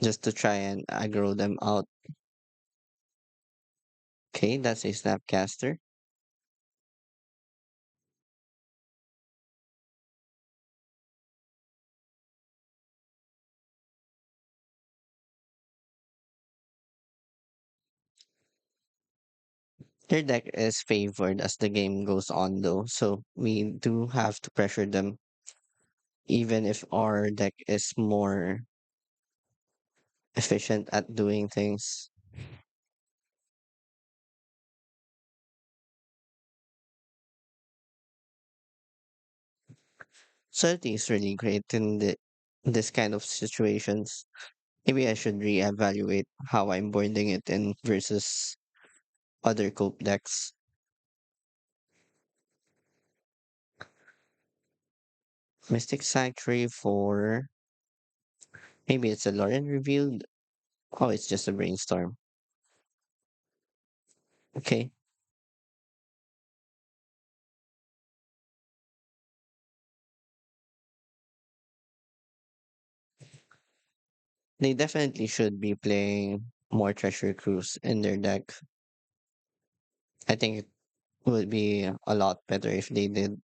just to try and aggro them out. Okay, that's a Snapcaster. Their deck is favored as the game goes on though, so we do have to pressure them, even if our deck is more efficient at doing things. Subtlety is really great in this kind of situations. Maybe I should reevaluate how I'm boarding it in versus other cope decks. Mystic Sanctuary for maybe it's a Lauren revealed. Oh, it's just a brainstorm. Okay. They definitely should be playing more Treasure Cruise in their deck. I think it would be a lot better if they did.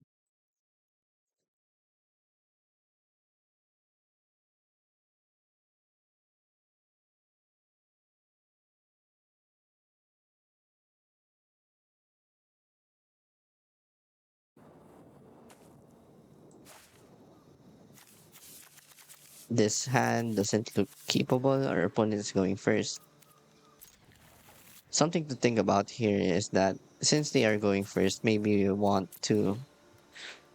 This hand doesn't look keepable. Our opponent is going first. Something to think about here is that since they are going first, maybe we want to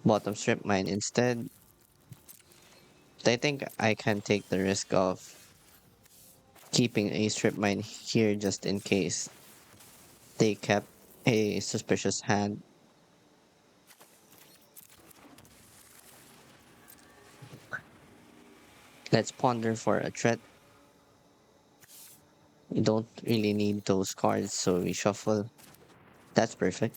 bottom strip mine instead. I think I can take the risk of keeping a strip mine here just in case they kept a suspicious hand. Let's ponder for a threat. We don't really need those cards, so we shuffle. That's perfect.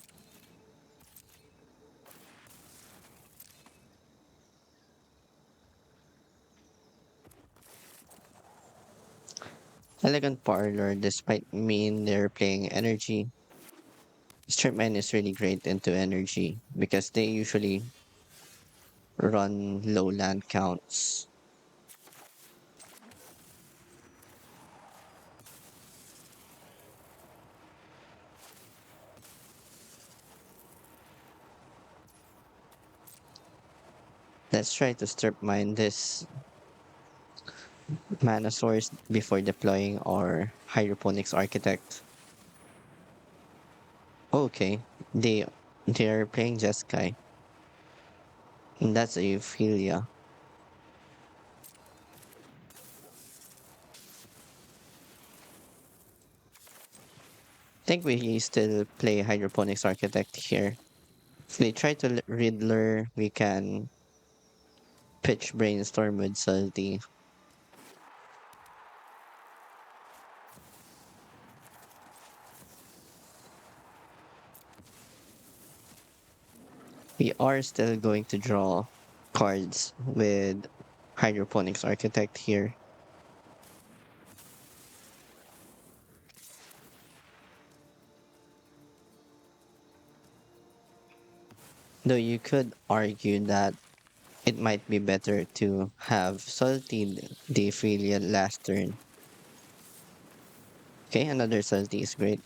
Elegant Parlor, despite mean they're playing energy, Stripman is really great into energy because they usually run low land counts. Let's try to strip mine this mana source before deploying our hydroponics architect. Okay, they're playing Jeskai, and that's a Euphilia. Think we still play hydroponics architect here. If they try to Riddler, we can pitch brainstorm with Salty. We are still going to draw cards with hydroponics architect here. Though you could argue that it might be better to have Salty the affiliate last turn. Okay, another Salty is great.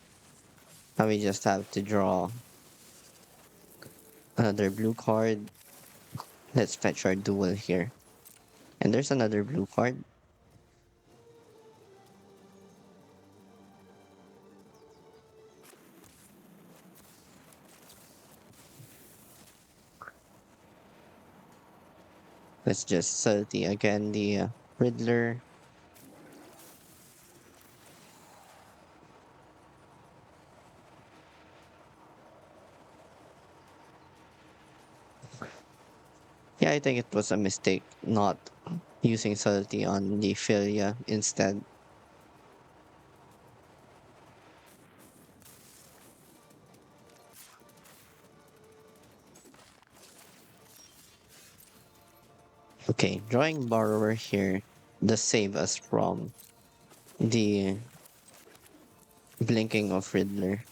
Now we just have to draw another blue card. Let's fetch our duel here. And there's another blue card. Let's just Salty again the Riddler. Yeah, I think it was a mistake not using Salty on the Philia instead. Okay, drawing Borrower here does save us from the blinking of Riddler.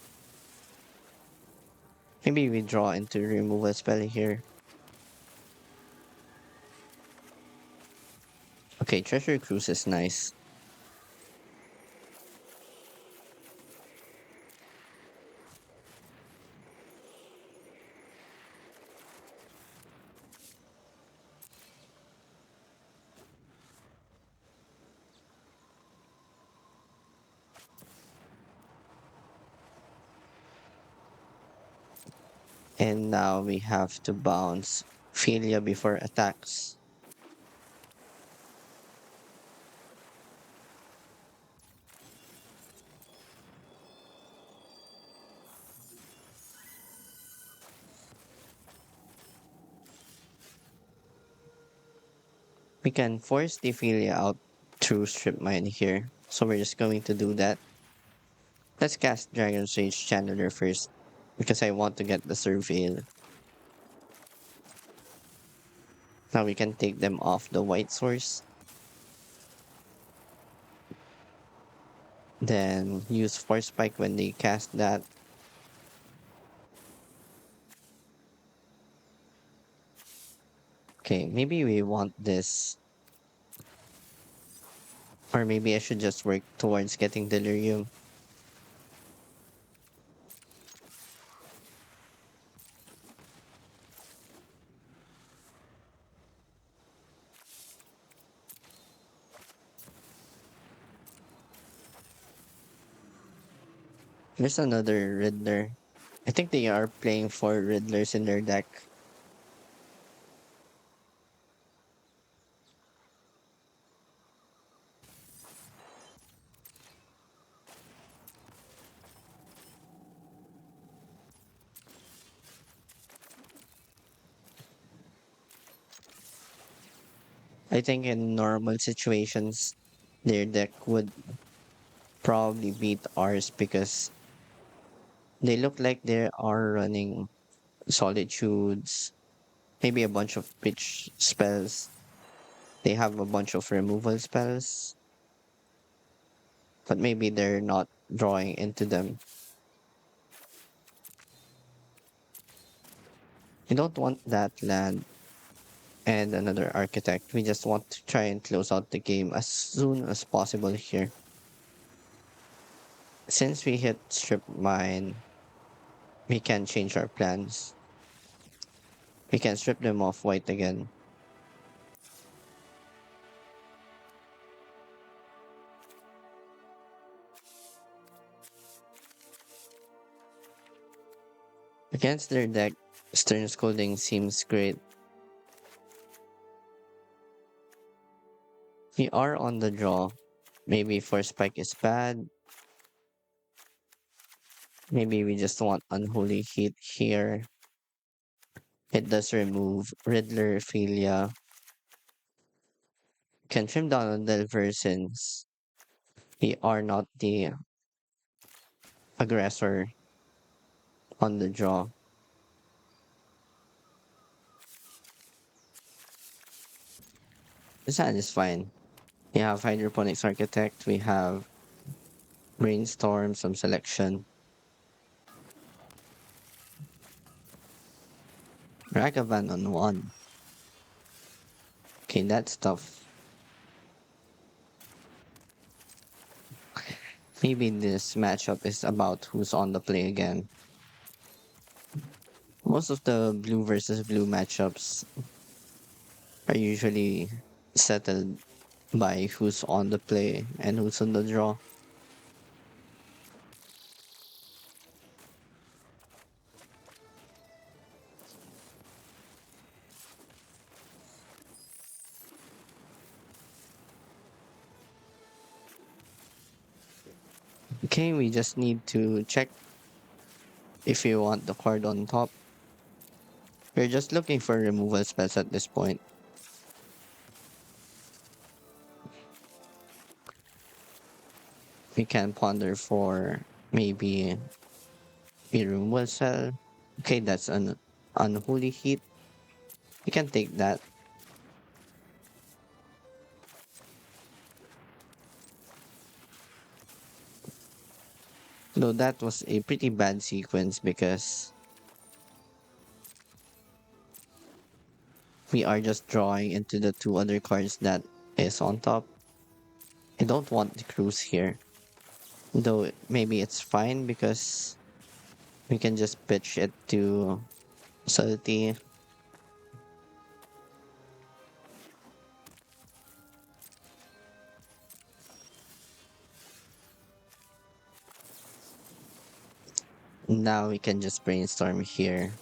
Maybe we draw into removal spell here. Okay, Treasure Cruise is nice. And now we have to bounce Philia before attacks. We can force the Philia out through Strip Mine here. So we're just going to do that. Let's cast Dragon's Rage Channeler first because I want to get the Surveil. Now we can take them off the white source. Then use Force Spike when they cast that. Okay, maybe we want this. Or maybe I should just work towards getting Delirium. There's another Riddler. I think they are playing 4 Riddlers in their deck. I think in normal situations, their deck would probably beat ours because they look like they are running solitudes, maybe a bunch of pitch spells. They have a bunch of removal spells, but maybe they're not drawing into them. We don't want that land and another architect. We just want to try and close out the game as soon as possible here. Since we hit strip mine, we can change our plans. We can strip them off white again. Against their deck, Stern Scolding seems great. We are on the draw. Maybe Force Spike is bad. Maybe we just want Unholy Heat here. It does remove Riddler, Philia. Can trim down on Delver since we are not the aggressor on the draw. This hand is fine. We have Hydroponics Architect. We have Brainstorm, some selection. Ragavan on one. Okay, that's tough. Maybe this matchup is about who's on the play again. Most of the blue versus blue matchups are usually settled by who's on the play and who's on the draw. Okay, we just need to check if you want the card on top. We're just looking for removal spells at this point. We can ponder for maybe a removal spell. Okay, that's an unholy heat. We can take that. Though that was a pretty bad sequence because we are just drawing into the two other cards that is on top. I don't want the cruise here. Though maybe it's fine because we can just pitch it to Salty. Now we can just brainstorm here.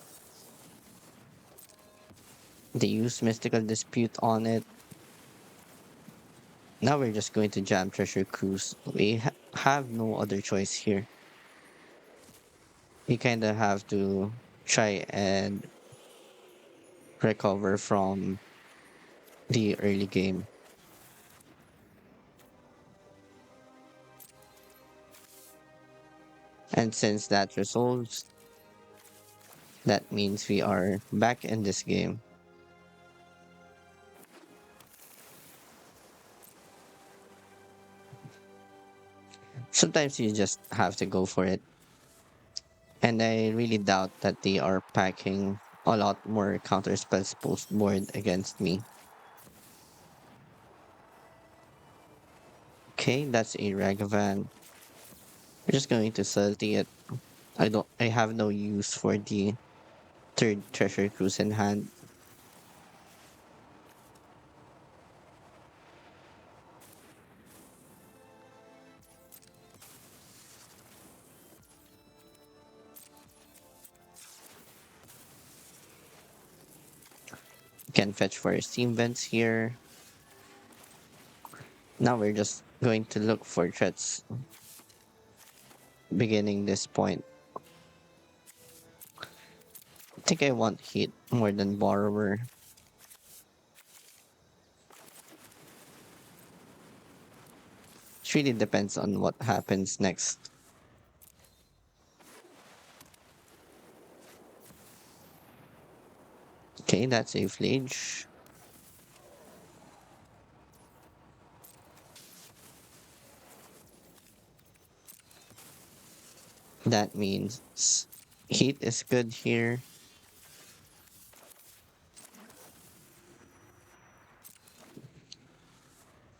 They use Mystical Dispute on it. Now we're just going to jam Treasure Cruise. We have no other choice here. We kind of have to try and recover from the early game. And since that resolves, that means we are back in this game. Sometimes you just have to go for it. And I really doubt that they are packing a lot more counter spells post board against me. Okay, that's a Ragavan. We're just going to salty it. I have no use for the third treasure cruise in hand. Can fetch for steam vents here. Now we're just going to look for threats beginning this point. I think I want heat more than borrower. It really depends on what happens next. Okay, that's a flage. That means heat is good here.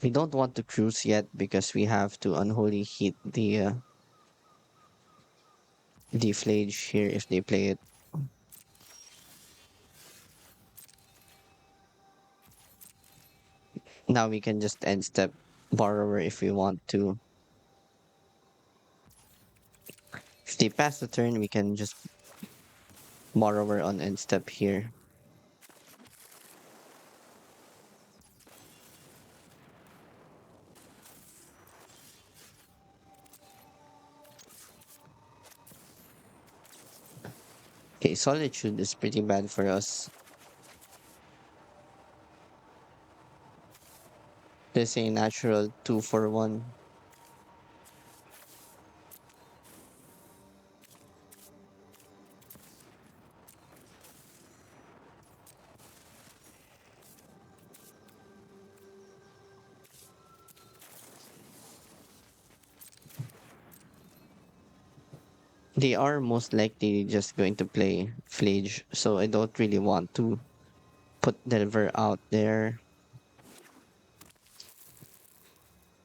We don't want to cruise yet because we have to unholy heat the flage here if they play it. Now we can just end step borrower if we want to. If they pass the turn, we can just borrower on end step here. Okay, solitude is pretty bad for us. There's a natural 2 for 1. They are most likely just going to play flage, so I don't really want to put Delver out there.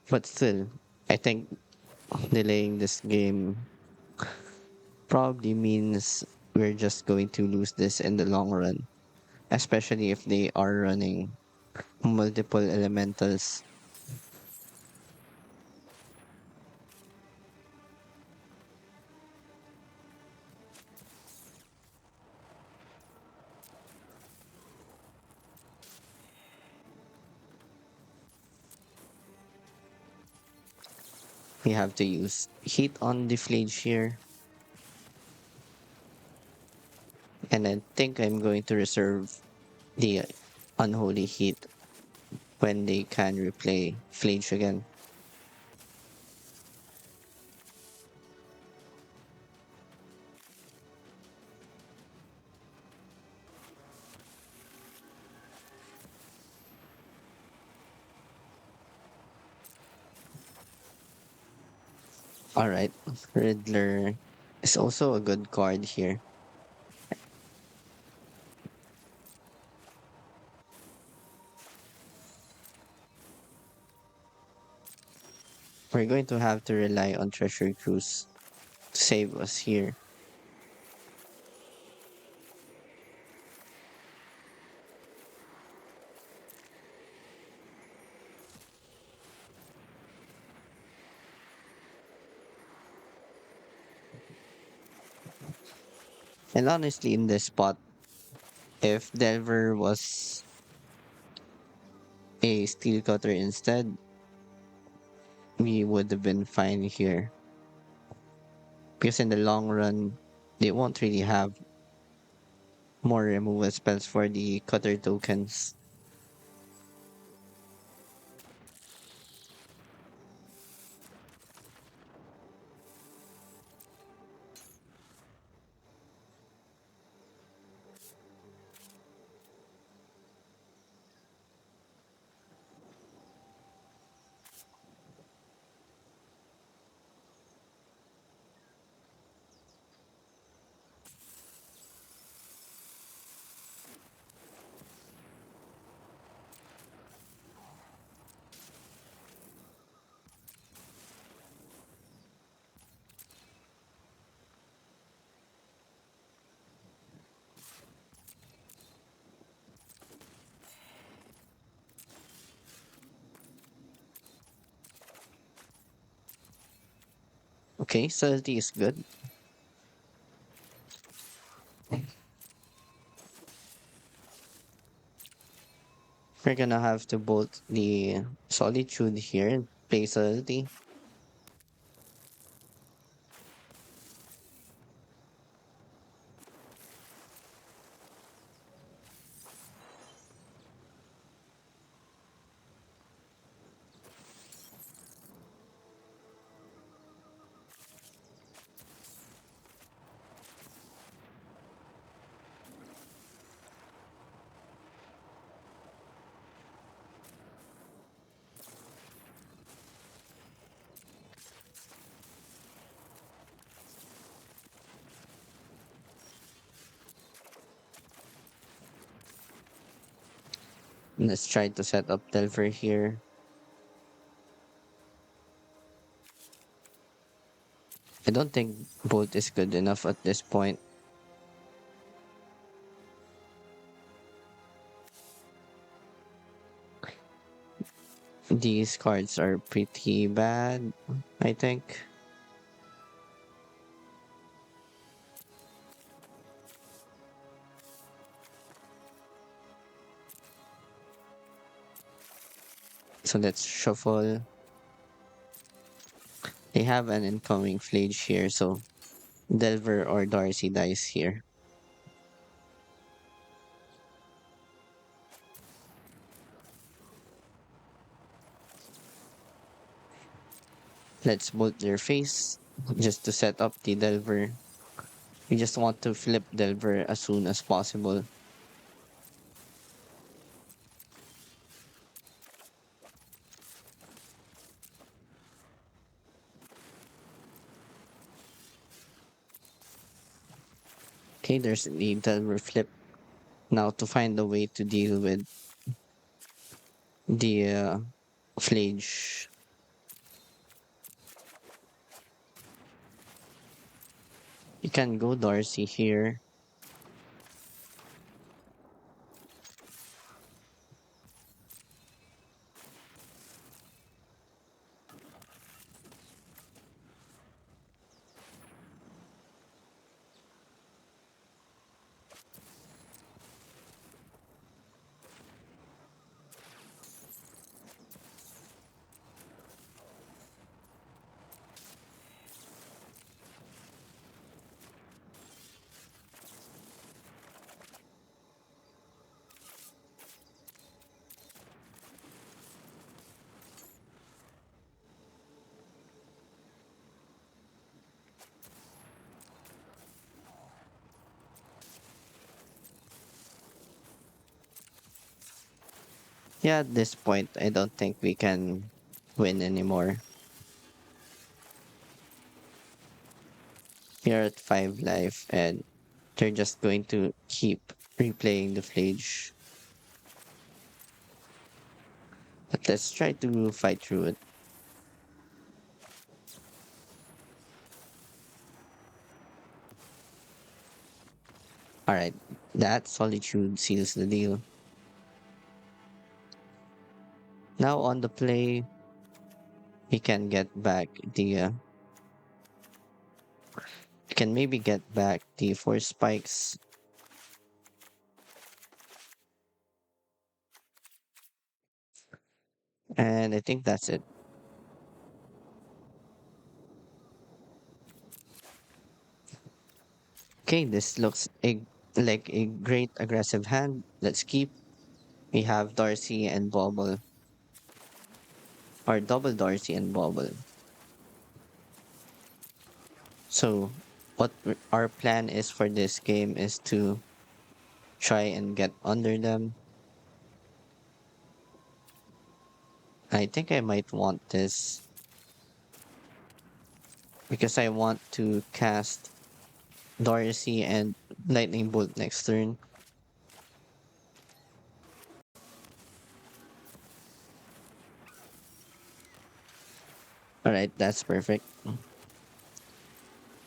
But still, I think delaying this game probably means we're just going to lose this in the long run, especially if they are running multiple elementals. We have to use heat on the flage here, and I think I'm going to reserve the unholy heat when they can replay flage again. All right, Riddler is also a good card here. We're going to have to rely on Treasure Cruise to save us here. And honestly, in this spot, if Delver was a Steel Cutter instead, we would have been fine here. Because in the long run, they won't really have more removal spells for the Cutter tokens. Okay, subtlety is good. We're gonna have to bolt the Solitude here and play subtlety. Let's try to set up Delver here. I don't think Bolt is good enough at this point. These cards are pretty bad, I think. So let's shuffle. They have an incoming Flage here, so Delver or Darcy dies here. Let's bolt their face just to set up the Delver. We just want to flip Delver as soon as possible. Okay, there's the Delver flip. Now to find a way to deal with the Flage. You can go Darcy here. Yeah, at this point, I don't think we can win anymore. We're at 5 life and they're just going to keep replaying the Flage. But let's try to fight through it. Alright, that Solitude seals the deal. Now on the play, we can get back the we can maybe get back the 4 spikes. And I think that's it. Okay, this looks like a great aggressive hand. Let's keep. We have Darcy and Bobble, or double Darcy and Bobble. So, our plan is for this game is to try and get under them. I think I might want this because I want to cast Darcy and Lightning Bolt next turn. Alright, that's perfect.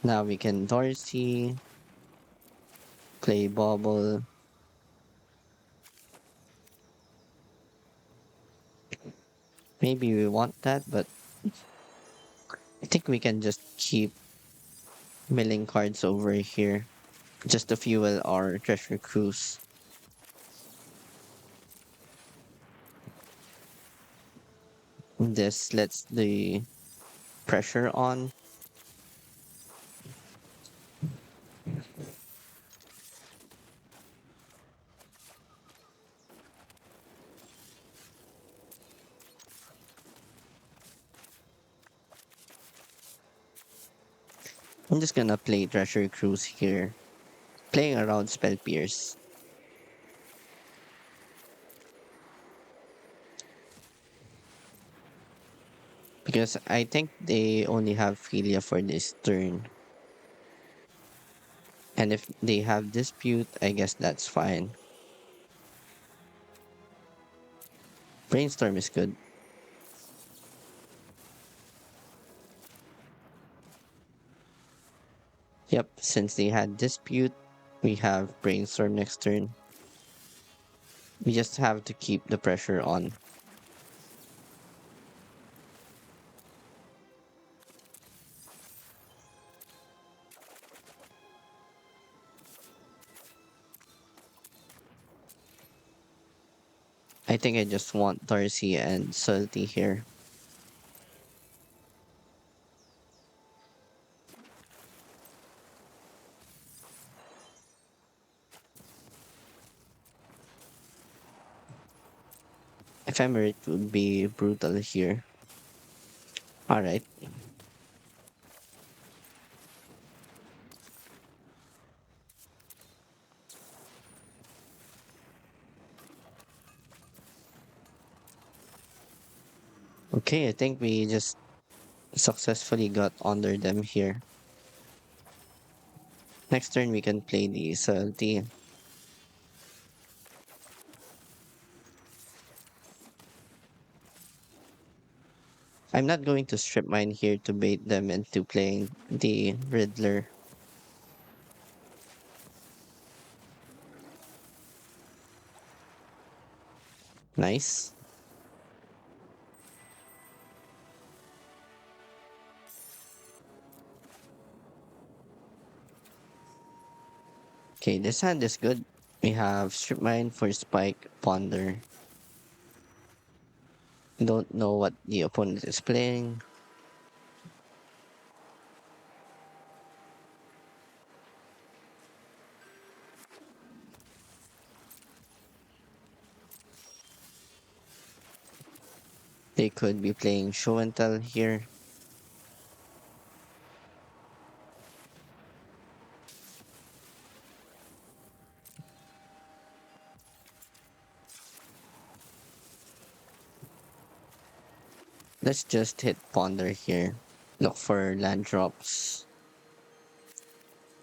Now we can Darcy, play Bobble. Maybe we want that, but I think we can just keep milling cards over here just to fuel our treasure cruise. This lets the pressure on. I'm just gonna play treasure cruise here, playing around spell pierce because I think they only have Philia for this turn. And if they have dispute, I guess that's fine. Brainstorm is good. Yep, since they had dispute, we have Brainstorm next turn. We just have to keep the pressure on. I think I just want Darcy and Salty here. Ephemerate would be brutal here. Alright. Okay, I think we just successfully got under them here. Next turn we can play the Salty. I'm not going to strip mine here to bait them into playing the Riddler. Nice. Okay, this hand is good. We have strip mine for Spike, Ponder. Don't know what the opponent is playing. They could be playing show and tell here. Let's just hit Ponder here. Look for land drops.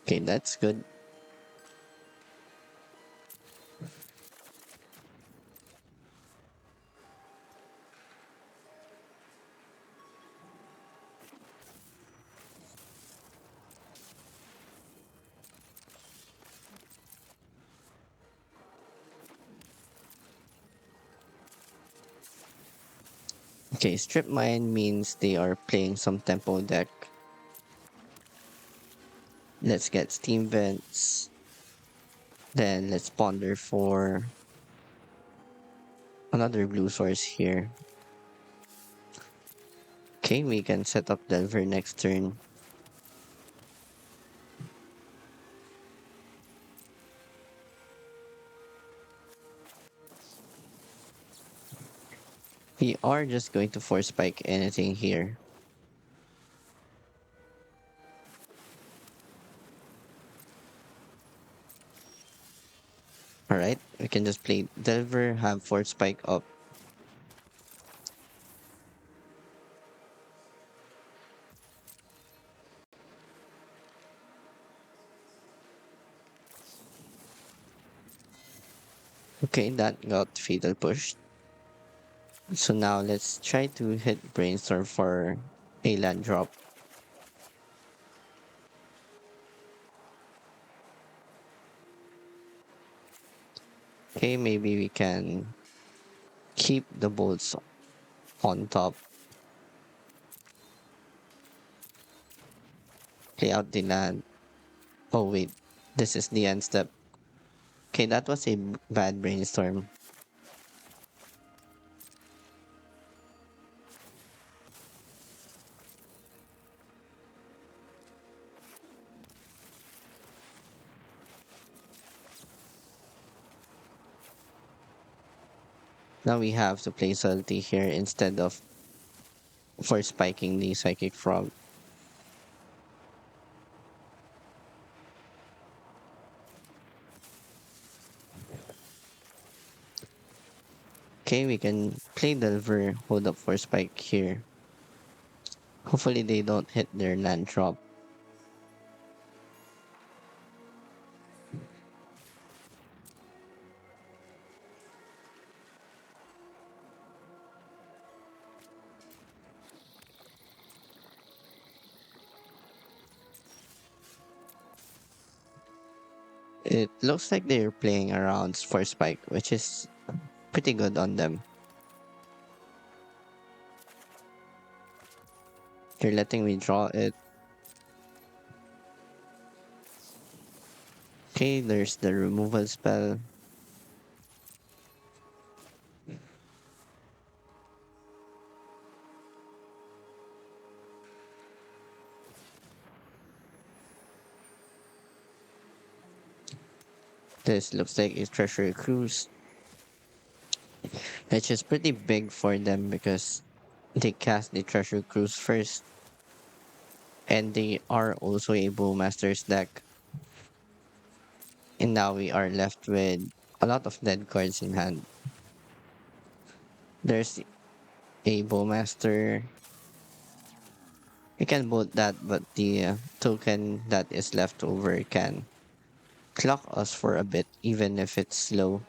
Okay, that's good. Okay, strip mine means they are playing some tempo deck. Let's get steam vents. Then let's ponder for another blue source here. Okay, we can set up Delver next turn. We are just going to force spike anything here. Alright, we can just play Delver, have force spike up. Okay, that got fatal pushed. So now let's try to hit Brainstorm for a land drop. Okay, maybe we can keep the bolts on top. Play out the land. Oh wait, this is the end step. Okay, that was a bad brainstorm. Now we have to play Salty here instead of for spiking the Psychic Frog. Okay, we can play Delver, hold up for spike here. Hopefully they don't hit their land drop. It looks like they're playing around for spike, which is pretty good on them. They're letting me draw it. Okay, there's the removal spell. This looks like a treasure cruise, which is pretty big for them because they cast the treasure cruise first, and they are also a bowmaster's deck. And now we are left with a lot of dead cards in hand. There's a bowmaster. You can vote that, but the token that is left over can clock us for a bit, even if it's slow.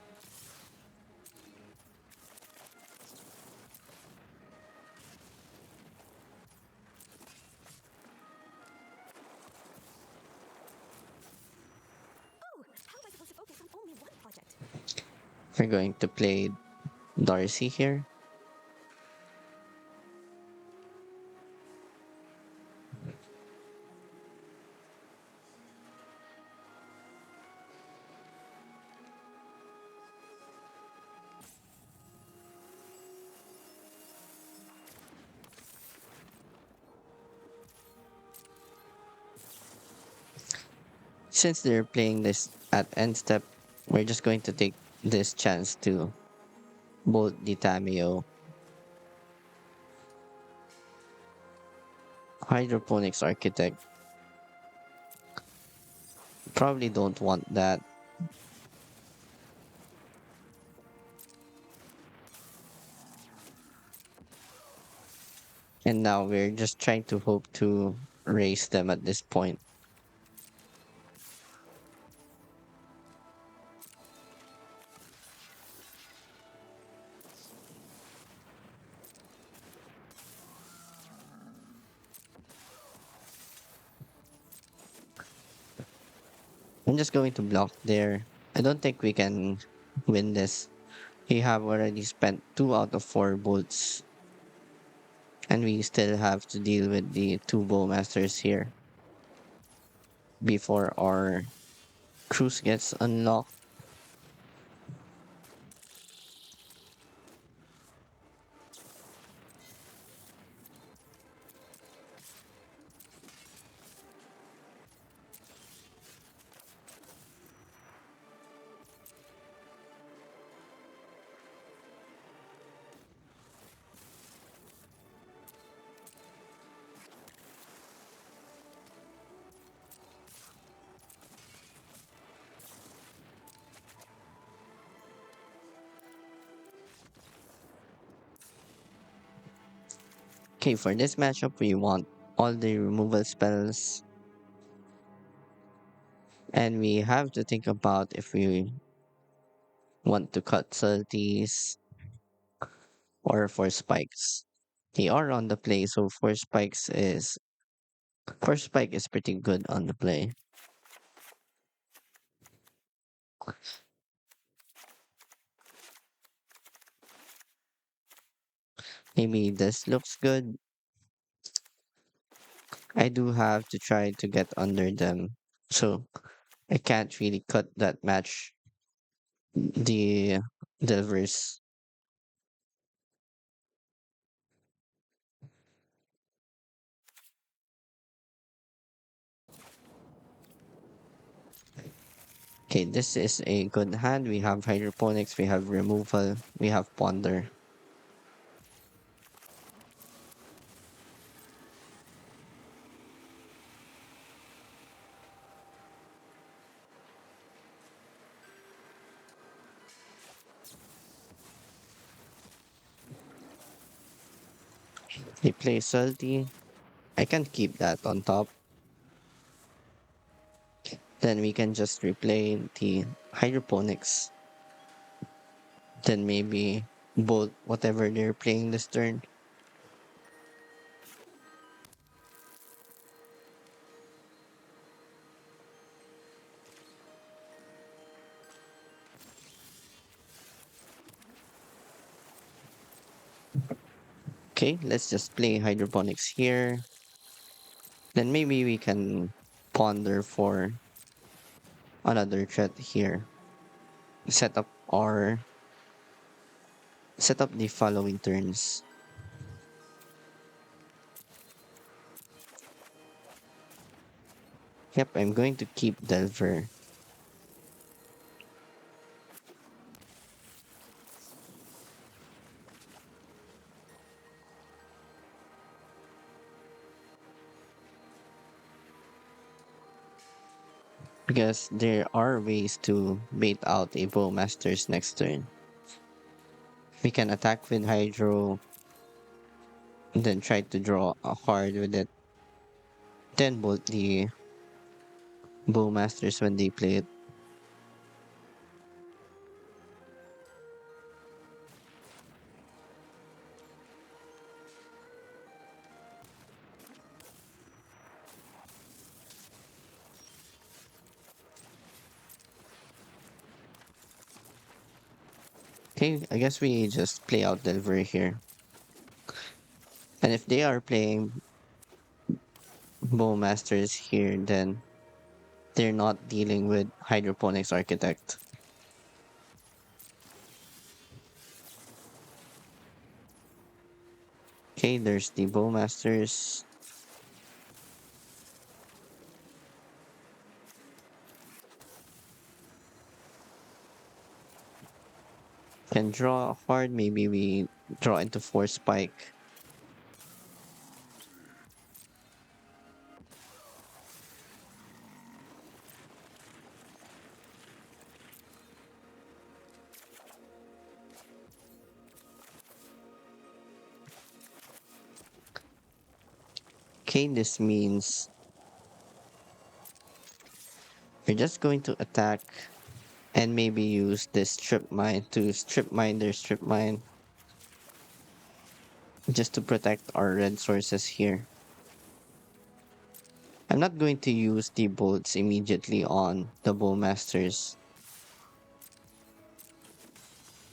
Oh, how am I supposed to focus on only one project? We're going to play Darcy here. Since they're playing this at end step, we're just going to take this chance to bolt the Tameo. Hydroponics Architect. Probably don't want that. And now we're just trying to hope to raise them at this point. I'm just going to block there. I don't think we can win this. We have already spent 2 out of 4 bolts, and we still have to deal with the 2 bowmasters here before our cruise gets unlocked. Okay, for this matchup, we want all the removal spells, and we have to think about if we want to cut subtleties or for spikes. They are on the play, so for spike is pretty good on the play. Maybe this looks good. I do have to try to get under them, so I can't really cut that match the verse. Okay, this is a good hand. We have hydroponics, we have removal, we have ponder. They play salty. I can keep that on top. Then we can just replay the hydroponics. Then maybe both whatever they're playing this turn. Okay, let's just play hydroponics here. Then maybe we can ponder for another threat here. Set up our set up the following turns. Yep, I'm going to keep Delver because there are ways to bait out a Bowmaster's next turn. We can attack with Hydro, then try to draw a card with it, then bolt the Bowmasters when they play it. Okay, I guess we just play out Delver here. And if they are playing Bowmasters here, then they're not dealing with Hydroponics Architect. Okay, there's the Bowmasters. Can draw a card. Maybe we draw into 4 spike. Okay, this means we're just going to attack and maybe use this strip mine to strip mine their strip mine just to protect our red sources here. I'm not going to use the bolts immediately on the Bowmasters.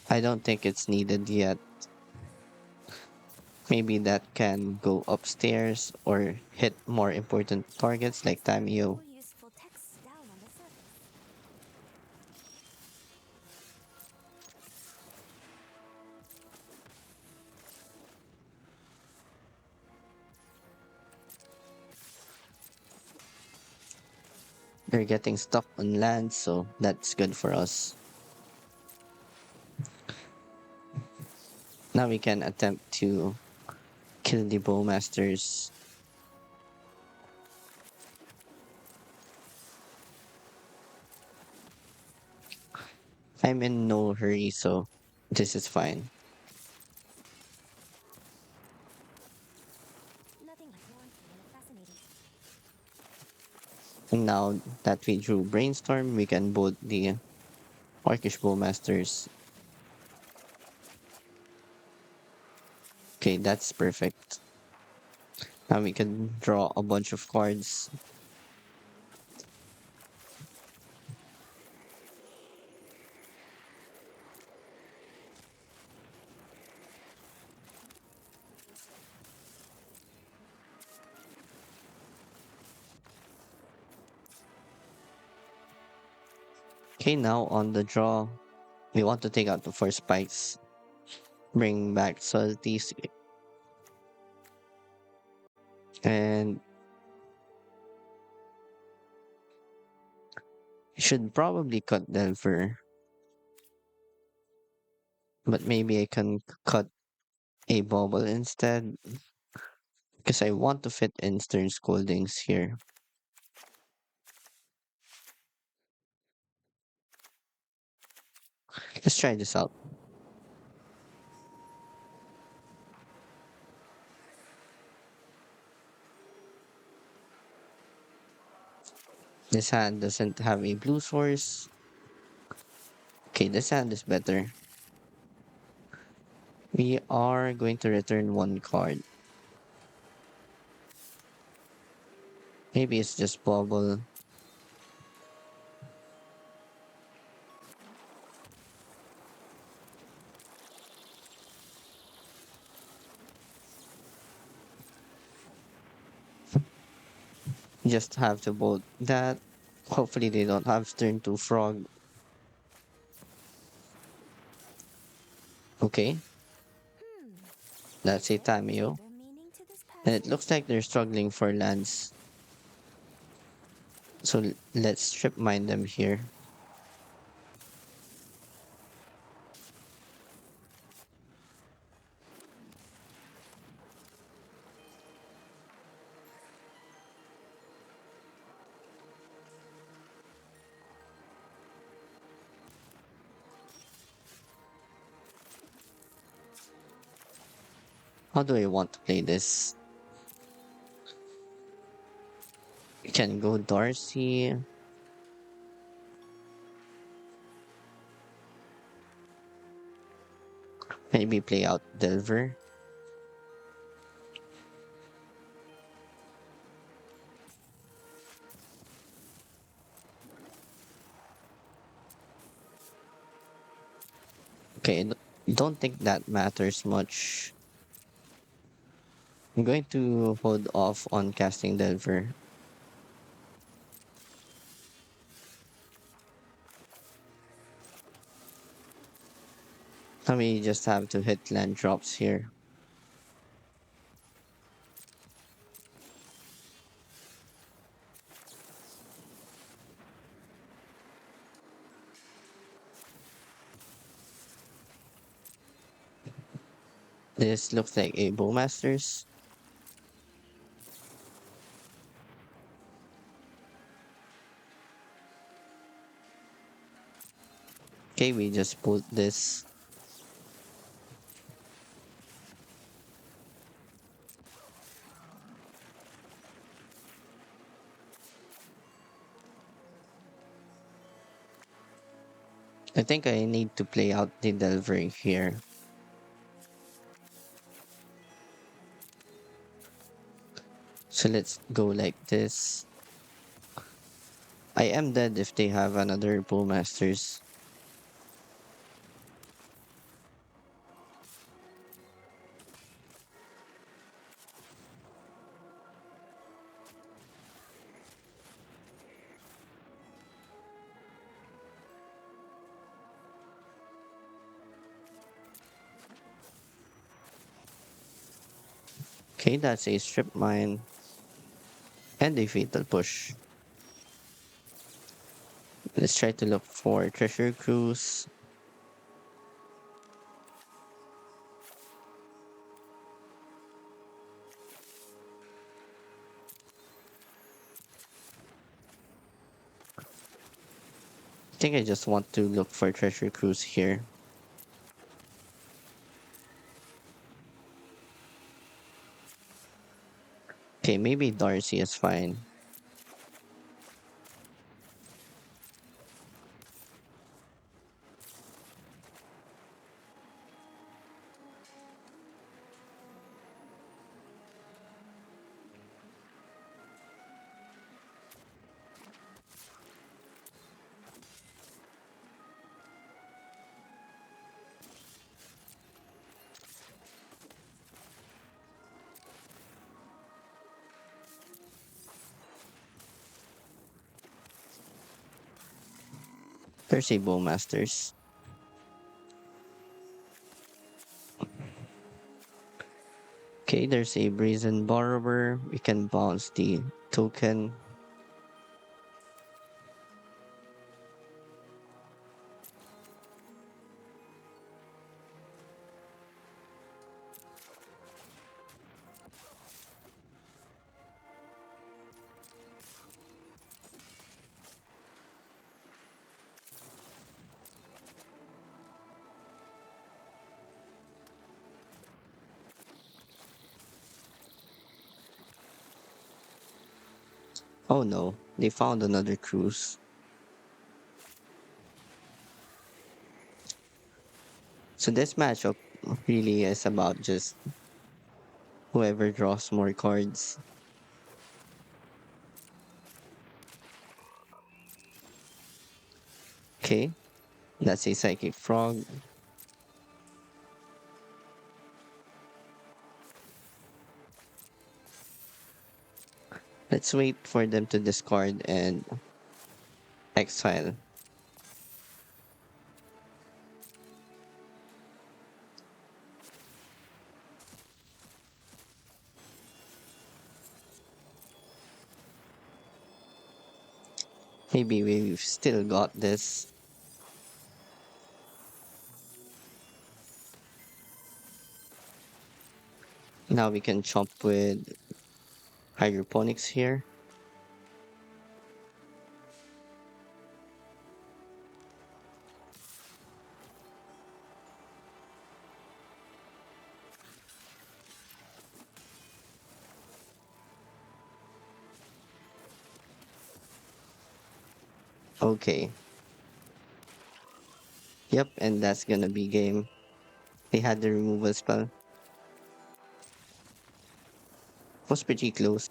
I don't think it's needed yet. Maybe that can go upstairs or hit more important targets like Tamio. More useful text down on the surface. They're getting stuck on land, so that's good for us. Now we can attempt to kill the Bowmasters. I'm in no hurry, so this is fine. Nothing like warmth and fascinating. And now that we drew Brainstorm, we can bolt the Orcish Bowmasters. Okay, that's perfect. Now we can draw a bunch of cards. Okay, now on the draw, we want to take out the 4 spikes, bring back Salties, and should probably cut Delver, but maybe I can cut a bubble instead because I want to fit in Stern Scoldings here. Let's try this out. This hand doesn't have a blue source. Okay, this hand is better. We are going to return 1 card. Maybe it's just bubble. Just have to bolt that. Hopefully they don't have turn to frog. Okay, Hmm. that's a There's Tamio. another meaning to this And it passage? looks like they're struggling for lands. So let's strip mine them here. How do I want to play this? We can go Darcy. Maybe play out Delver. Okay, don't think that matters much. I'm going to hold off on casting Delver. I mean, you just have to hit land drops here. This looks like a Bowmasters. Okay, we just put this. I think I need to play out the Delver here. So let's go like this. I am dead if they have another Bowmasters. Okay, that's a strip mine and a fatal push. Let's try to look for treasure cruise. I think I just want to look for treasure cruise here. Okay, maybe Darcy is fine. There's a Bowmasters. Okay, there's a Brazen Borrower. We can bounce the token. Oh no, they found another cruise. So this matchup really is about just whoever draws more cards. Okay, that's a Psychic Frog. Let's wait for them to discard and exile. Maybe we've still got this. Now we can chop with hydroponics here. Okay. Yep, and that's gonna be game. They had the removal spell. Was pretty close.